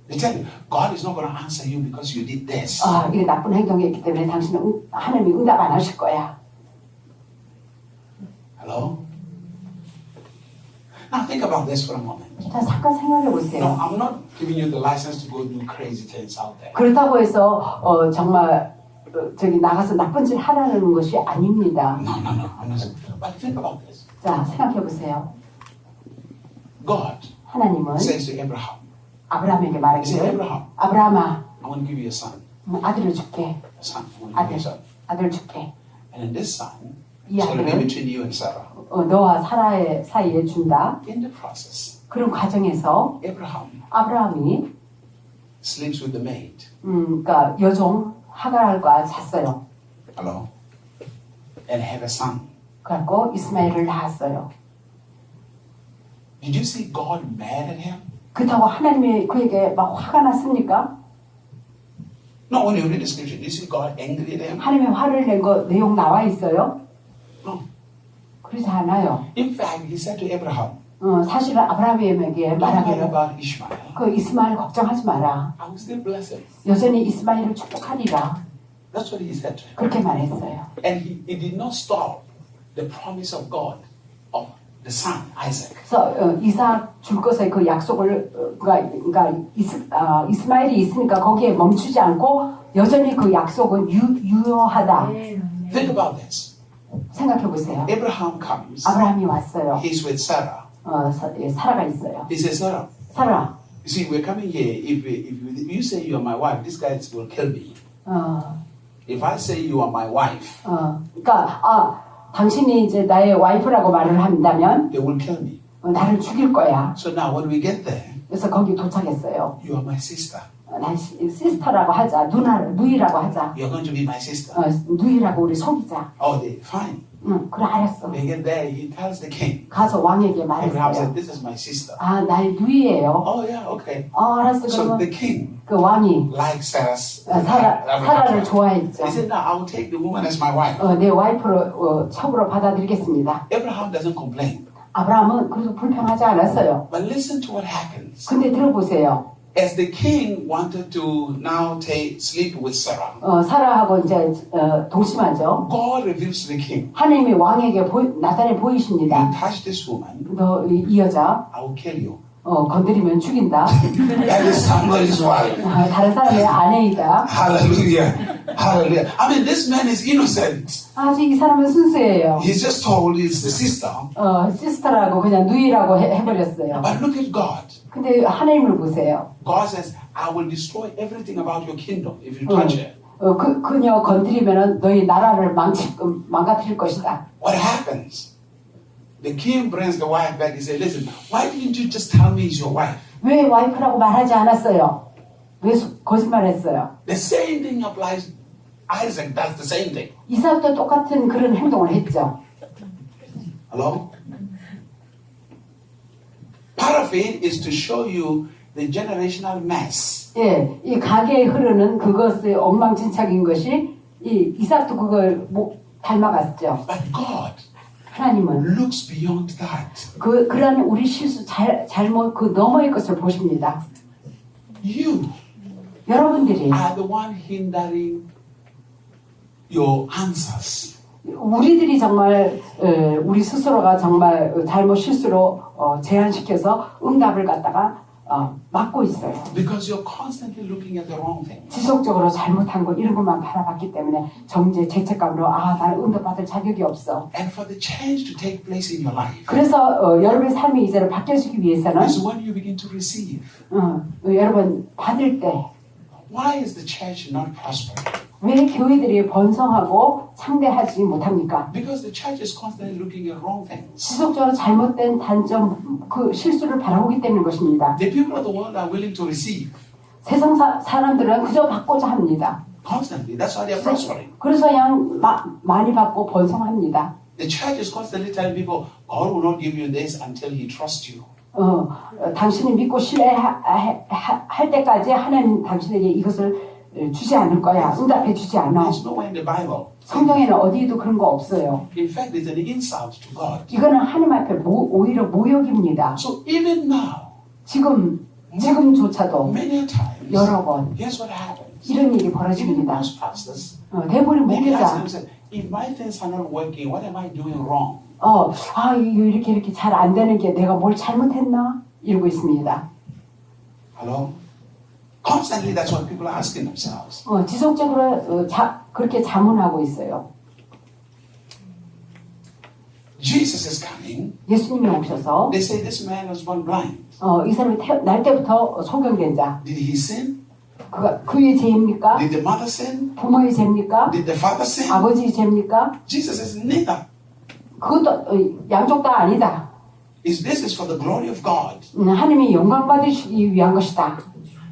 They tell you, God is not going to answer you because you did this. 이게 나쁜 행동이었기 때문에 당신은 하나님이 응답 안 하실 거야. Hello? Now think about this for a moment. 자, 잠깐 생각해 No, 보세요. I'm not giving you the license to go do crazy things out there. 그렇다고 해서 정말 저기 나가서 나쁜 짓 하라는 것이 아닙니다. No. I'm not saying. But think about this. 자, 생각해 보세요. God 하나님은 says to Abraham, 아브라함에게 He said, 말하기를 Abraham, 아브라함아, I want to give you a son. 아들을 줄게. A son. I want to give you a son. 아들 줄게. And then this son 이 is going to be 아들은 between you and Sarah. 너와 사라의 사이에 준다. In the process, 그런 과정에서 Abraham 아브라함이 sleeps with the maid. 그러니까 여종 하갈과 잤어요. Hello? And have a son. 그래갖고 이스마엘을 낳았어요. Did you see God mad at him? 그렇다고 하나님이 그에게 막 화가 났습니까? No, when you read the scripture, did you see God angry at him? 하나님의 화를 낸 거 내용 나와 있어요? No. 그렇지 않아요. In fact, he said to Abraham, 사실은 아브라함에게 don't worry 말하기를 about Ishmael. 그 이스마엘 걱정하지 마라. I will still bless him. 여전히 이스마엘을 축복하리라. That's what he said to him. 그렇게 말했어요. And he did not stop the promise of God of the son, Isaac. 그래서 이삭 줄 것의 그 약속을 그러니까 이스마엘이 있으니까 거기에 멈추지 않고 여전히 그 약속은 유효하다. Think about this. 생각해 보세요. Abraham comes. 아브라함이 왔어요. He's with Sarah. 사라가 있어요. He says, Sarah, 사라. you see, we're coming here. If you say you are my wife, these guys will kill me. If I say you are my wife, 그러니까 당신이 이제 나의 와이프라고 말을 한다면 they will kill me. 나를 죽일 거야. So now when we get there, 그래서 거기 도착했어요. you are my sister. 난 시스터라고 하자, 누이라고 하자. You're going to be my sister. 누이라고 우리 속이자. Oh, they fine. 그래 알았어. They get there. He tells the king. 가서 왕에게 Abraham said, 말했어요. "This is my sister." 나의 누이예요. Oh yeah, okay. 알았어. So 그러면 the king 그 왕이 likes Sarah's. 사라를 좋아했죠. He said, "Now I will take the woman as my wife." 내 와이프로 첩으로 받아들이겠습니다. Abraham doesn't complain. 아브라함은 그래서 불평하지 않았어요. But listen to what happens. 근데 들어보세요. As the king wanted to now sleep with Sarah, 사라하고 이제 동심하죠. God reveals to the king, 하나님이 왕에게 나타내 "You 보이십니다. touch this woman, 너 이 여자 I will kill you." 건드리면 죽인다. That is somebody's wife. 다른 사람의 아내이다. Hallelujah. Hallelujah. I mean, this man is innocent. 아직 이 사람은 순수해요. He's just told it's the sister. 시스터라고 그냥 누이라고 해버렸어요. But look at God. 근데 하나님을 보세요. God says, I will destroy everything about your kingdom if you touch it. 그녀 건드리면은 너희 나라를 망가뜨릴 것이다. What happens? The king brings the wife back. He said, listen, why didn't you just tell me it's your wife? 왜 와이프라고 말하지 않았어요? 왜 거짓말했어요? The same thing applies. Isaac does the same thing. 이삭도 똑같은 그런 행동을 했죠. Hello? Part of it is to show you the generational mess. 예, 이 가게에 흐르는 그것의 엉망진창인 것이 이 이삭도 그걸 닮아갔죠. But God 하나님은 looks beyond that. 그러한 우리 실수 잘못 그 너머의 것을 보십니다. You 여러분들이 are the one hindering your answers. 우리들이 정말 우리 스스로가 정말 잘못 실수로 제한시켜서 응답을 갖다가 막고 있어요. Because you're constantly looking at the wrong thing. 지속적으로 잘못한 것 이런 것만 바라봤기 때문에 정죄 죄책감으로 나는 응답받을 자격이 없어. And for the change to take place in your life 그래서 여러분의 삶이 이제는 바뀌어지기 위해서는 is when you begin to receive. 여러분 받을 때 왜 Why is the church not prospering? 교회들이 번성하고 상대하지 못합니까? Because the church is constantly looking at wrong things. 지속적으로 잘못된 단점, 그 실수를 바라보기 때문인 것입니다. The people of the world are willing to receive 세상 사람들은 그저 받고자 합니다. constantly. That's why they are prospering. 그래서 그냥 많이 받고 번성합니다. The church is constantly telling people, God will not give you this until He trusts you. 당신이 믿고 신뢰할 때까지 하나님 당신에게 이것을 주지 않을 거야. 응답해 주지 않아. There's nowhere in the Bible. 성경에는 어디에도 그런 거 없어요. In fact, it's an insult to God. 이거는 하나님 앞에 오히려 모욕입니다. So even now, 지금조차도 many times, 여러 번 guess what happens? 이런 일이 Even 벌어집니다. most pastors, 대부분 maybe ask 목회자 themselves, if my things are not working, what am I doing wrong? 이렇게 잘 안 되는 게 내가 뭘 잘못했나? 이러고 있습니다. Hello? Constantly, that's what people are asking themselves. 지속적으로 그렇게 자문하고 있어요. Jesus is coming. 예수님이 오셔서 They say this man was born blind. 이 사람이 날 때부터 소경된 자. Did he sin? 그의 죄입니까? Did the mother sin? 부모의 죄입니까? Did the father sin? 아버지의 죄입니까? Jesus says neither. 그것도 양쪽 다 아니다. This is for the glory of God. 하나님이 영광 받으시기 위한 것이다.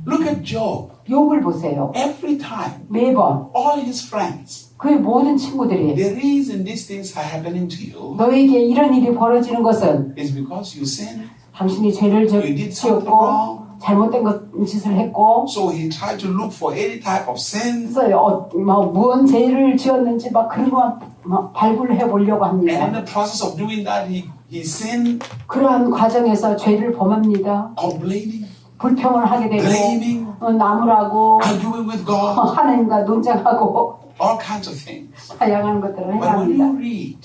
Look at Job. 욥을 보세요. Every time, 매번 all his friends, 그의 모든 친구들이 the reason these things are happening to you 너에게 이런 일이 벌어지는 것은 is because you sinned. 당신이 죄를 지었고 잘못된 짓을 했고 So he tried to look for any type of sin. 그래서 무언 죄를 지었는지 그런 것만 발굴해 보려고 And in 합니다. the process of doing that, he sinned, 그러한 과정에서 죄를 범합니다. complaining, 불평을 하게 되고 blaming, 나무라고 arguing with God, 하나님과 논쟁하고 all kinds of things. 다양한 것들을 해야 But when 합니다. you read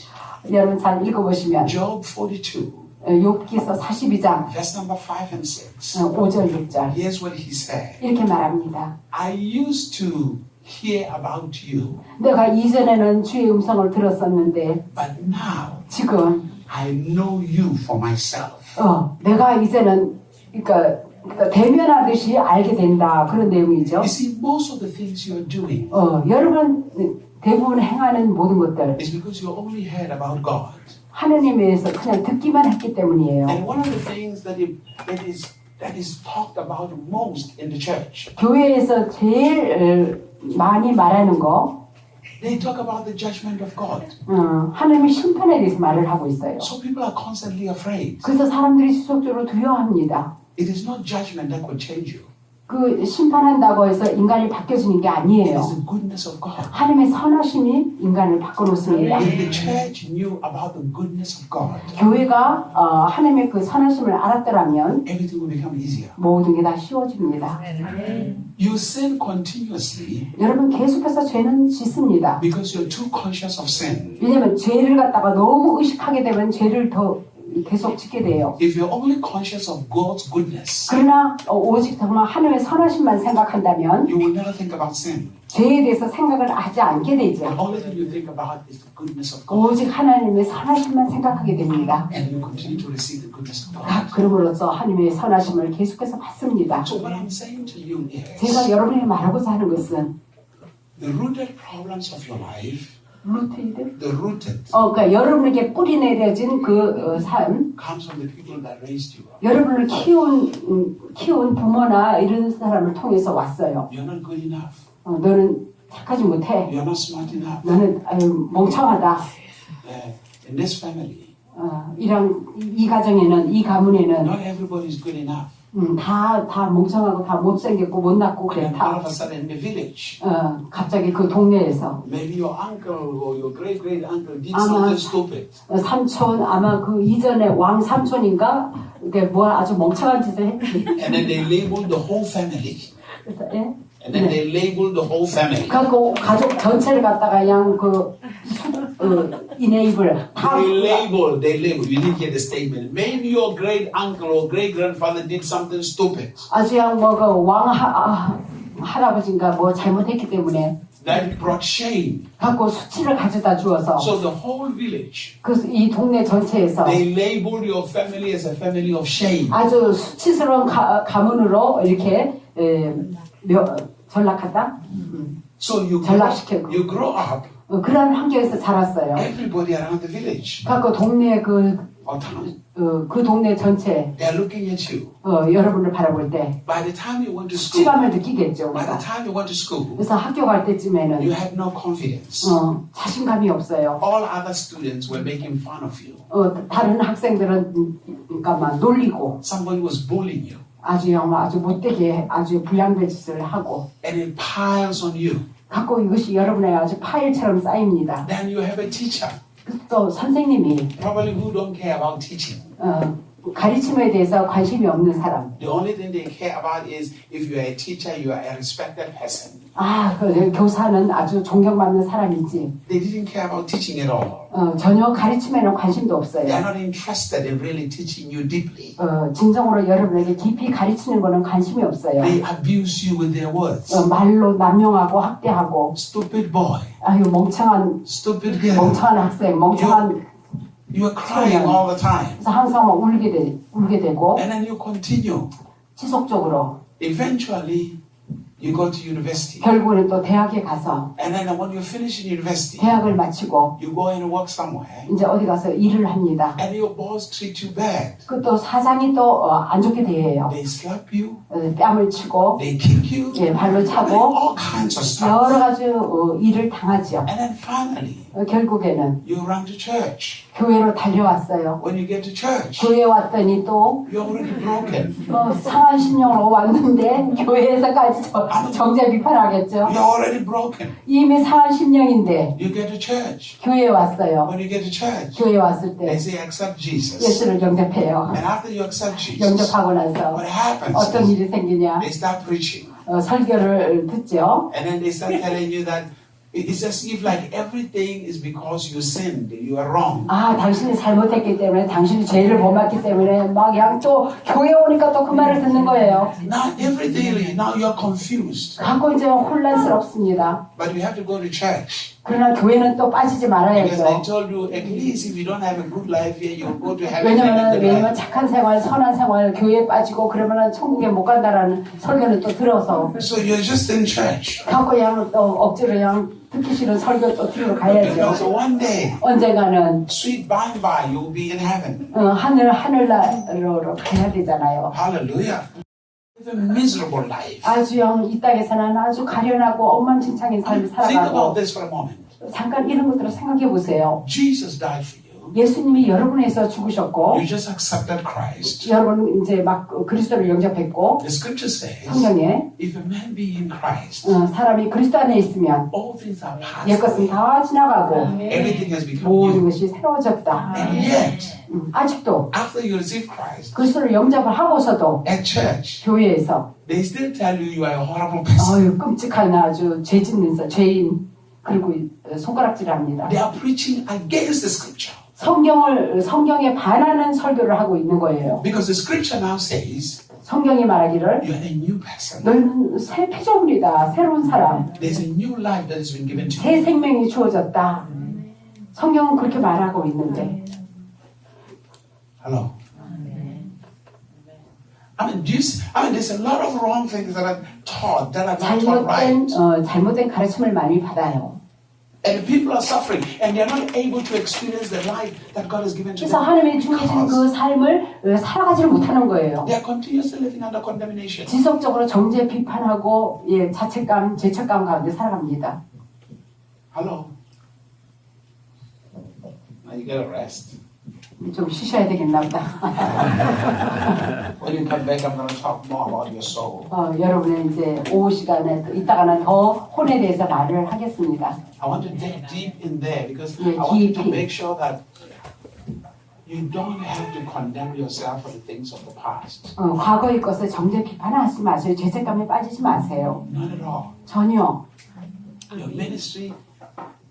여러분 잘 읽어보시면 Job 42, 욥기서 42장 verse number 5 and 6, 5절 6절 here's what he said. 이렇게 말합니다. I used to hear about you, 내가 이전에는 주의 음성을 들었었는데 but now 지금 I know you for myself. 내가 이제는 그러니까 대면하듯이 알게 된다 그런 내용이죠. You see, most of the things you are doing 여러분 대부분 행하는 모든 것들 is because you only heard about God. 하느님에 대해서 그냥 듣기만 했기 때문이에요. And one of the things that is talked about most in the church, 교회에서 제일 많이 말하는 거 they talk about the judgment of God. 하나님의 심판에 대해서 말을 하고 있어요. So people are constantly afraid. 그래서 사람들이 지속적으로 두려워합니다. It is not judgment that could change you. 그 심판한다고 해서 인간이 바뀌어지는 게 It 아니에요. is the goodness of God. 하나님의 선하심이 인간을 바꿔놓습니다. If the church knew about the goodness of God, 교회가 하나님의 그 선하심을 알았더라면 everything would become easier. 모든 게 다 쉬워집니다. You sin continuously 여러분 계속해서 죄는 짓습니다. because you're too conscious of sin. 왜냐하면 죄를 갖다가 너무 의식하게 되면 죄를 더 계속 짓게 돼요. If you're only conscious of God's goodness, 그러나 오직 정말 하나님의 선하심만 생각한다면 you will never think about sin. 죄에 대해서 생각을 하지 않게 되죠. The only thing you think about is the goodness of God. 오직 하나님의 선하심만 생각하게 됩니다. And you continue to receive the goodness of God. 그럼으로써 하나님의 선하심을 계속해서 받습니다. So what I'm saying to you is, 제가 여러분에게 말하고자 하는 것은 the rooted problems of your life 루테이드? The rooted 그러니까 여러분에게 뿌리 내려진 그 삶, comes from the people that raised you up. 여러분을 키운 부모나 이런 사람을 통해서 왔어요. You're not good enough. 너는 착하지 못해. You're not smart enough. 너는 멍청하다. In this family, 이 가정에는, 이 가문에는 not everybody is good enough. 다 멍청하고 다 못생겼고 못났고 And all 그렇다. of a sudden in the village, 갑자기 그 동네에서 maybe your uncle or your great great uncle did 아마 something stupid. 삼촌 아마 그 이전에 왕 삼촌인가 그게 뭐 아주 멍청한 짓을 했지. And then they labeled the whole family. 그래서 예? And then they labeled the whole family. 그리고 가족 전체를 갖다가 그냥 enable 다 They label. You didn't get the statement. Maybe your great uncle or great grandfather did something stupid. 아주 그냥 뭐그왕 할아버지인가 뭐 잘못했기 때문에 That brought shame. 갖고 수치를 가져다 주어서 So the whole village, 그 이 동네 전체에서 they labeled your family as a family of shame. 아주 수치스러운 가문으로 이렇게 전락하다. So you 전락시키고. grow up, 그런 환경에서 자랐어요. everybody around the village 갖고 동네 or town, 그 동네 전체 they're looking at you. 여러분을 바라볼 때 By the time you went to school, 수치감을 느끼겠죠. by the 우리가. time you went to school, 그래서 학교 갈 you 때쯤에는 had no confidence. 자신감이 없어요. All other students were making fun of you. 다른 학생들은 그러니까 막 놀리고 Somebody was bullying you. 아주 못되게 아주 불량된 짓을 하고 And it piles on you. 갖고 이것이 여러분의 아주 파일처럼 쌓입니다. Then you have a teacher, 또 선생님이 probably who don't care about teaching. 가르침에 대해서 관심이 없는 사람. The only thing they care about is if you are a teacher, you are a respected person. 그 교사는 아주 존경받는 사람이지. They didn't care about teaching at all. 전혀 가르침에는 관심도 They 없어요. are not interested in really teaching you deeply. 진정으로 여러분에게 깊이 가르치는 거는 관심이 없어요. They abuse you with their words. 말로 남용하고 학대하고 Stupid boy, 아유 멍청한 stupid girl. 멍청한 학생, 멍청한 You are crying all the time. 그래서 항상 막 울게 되고 And then you continue. 지속적으로 Eventually, you go to university. 결국에는 또 대학에 가서 And then when you finish in university, 대학을 마치고 you go and work somewhere. 이제 어디 가서 일을 합니다. And your boss treats you bad. 그 또 사장이 또 안 좋게 대해요. They slap you. 뺨을 치고 They kick you. 예, 발로 차고 All kinds of 여러 stuff. 가지 일을 당하죠. And then finally, 결국에는 you run to church. 교회로 달려왔어요. When you get to church, 교회에 왔더니 또 you're already broken. 상한 심령으로 왔는데 교회에서까지 정죄 비판하겠죠. You're already broken. 이미 상한 심령인데 You get to church. 교회에 왔어요. When you get to church, 교회에 왔을 they 때 say accept Jesus. 예수를 영접해요. And after you accept Jesus, 영접하고 나서 what happens 어떤 is 일이 생기냐? they start preaching. 설교를 듣죠. And then they start telling you that it's as if like everything is because you sinned, you are wrong. 당신이 잘못했기 때문에 당신이 죄를 범했기 때문에 막 그냥 또 교회 오니까 또 그 말을 듣는 거예요. Now everything, now you're confused. 갖고 이제 혼란스럽습니다. But you have to go to church. 그러나 교회는 또 빠지지 Because they 말아야죠. told you, at least if you don't have a good life here, you'll go to heaven. and 왜냐면 life. 착한 생활, 선한 생활, 교회에 빠지고 그러면은 천국에 못 간다라는 설교를 또 들어서 So you're just in church. 갖고 그냥 또 억지로 그냥 듣기 싫은 설교 또 들으러 Because 가야죠. one day, 언젠가는 sweet by and by, you'll be in heaven. 하늘나라로 가야 되잖아요. Hallelujah. Live a miserable life. 아주 이 땅에서는 아주 가련하고 엉망진창인 삶을 Think 살아가고 about this for a moment. 잠깐 이런 것들을 생각해 보세요. Jesus died for you. 예수님이 여러분에서 죽으셨고 You just accepted Christ. 여러분 이제 막 그리스도를 영접했고 The scripture says, 성경에 if a man be in Christ, 사람이 그리스도 안에 있으면 all things are passed 옛것은 away. 다 지나가고 Everything has become 모든 new. 것이 새로워졌다. And yet, 아직도 after you receive Christ, 그리스도를 영접을 하고서도 at church, 교회에서 they still tell you you are a horrible person. 끔찍한 아주 죄 짓는 죄인 그리고 손가락질합니다. They are preaching against the scripture. 성경에 반하는 설교를 하고 있는 거예요. Because the scripture now says, 성경이 말하기를 you are a new person. 너는 새 피조물이다. 새로운 사람. There's a new life that has been given to 새 you. 생명이 주어졌다. 성경은 그렇게 말하고 있는데 Hello. There's a lot of wrong things that are taught that are not taught right. 잘못된 가르침을 많이 받아요. And people are suffering and they're not able to experience the life that God has given to 그래서 them. 하나님이 주신 그 삶을 살아가지를 못하는 거예요. They are continuously living under condemnation. 지속적으로 정죄 비판하고 자책감, 죄책감 가운데 살아갑니다. Hello. Now you gotta rest. 좀 쉬셔야 되겠나 보다. When you come back, I'm going to talk more about your soul. 여러분의 이제 오후 시간에 이따가는 더 혼에 대해서 말을 하겠습니다. I want to dig deep in there because Yeah, I want you to deep. make sure that you don't have to condemn yourself for the things of the past. 과거의 것을 정죄 비판하지 마세요. 죄책감에 빠지지 마세요. Not at all. 전혀. Your ministry,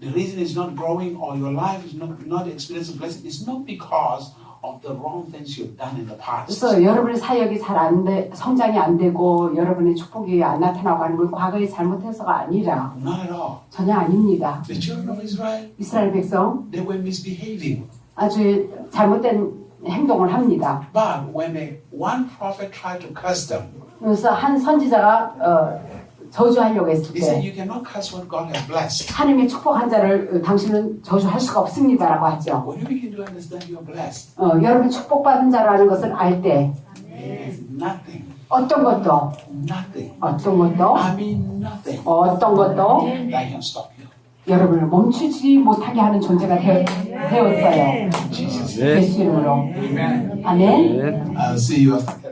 the reason it's not growing or your life is not experiencing blessing is not because of the wrong things you've done in the past. 그래서 여러분의 사역이 잘 안 돼, 성장이 안 되고 여러분의 축복이 안 나타나고 하는 건 과거에 잘못해서가 아니라 Not at all. 전혀 아닙니다. The children of Israel, 이스라엘 백성 they were misbehaving. 아주 잘못된 행동을 합니다. But when one prophet tried to curse them, 그래서 한 선지자가 저주하려고 했을 he said, 때 you cannot curse what God has blessed. 하나님의 축복한 자를 당신은 저주할 수가 없습니다라고 하죠. When you begin to understand you're blessed, 여러분 축복받은 자라는 것을 알 때 it is nothing. 어떤 것도 I mean nothing 어떤 것도 that can stop you. 여러분을 멈추지 못하게 하는 존재가 되었어요. Jesus. 예수 이름으로. Amen. 아멘. I'll see you after.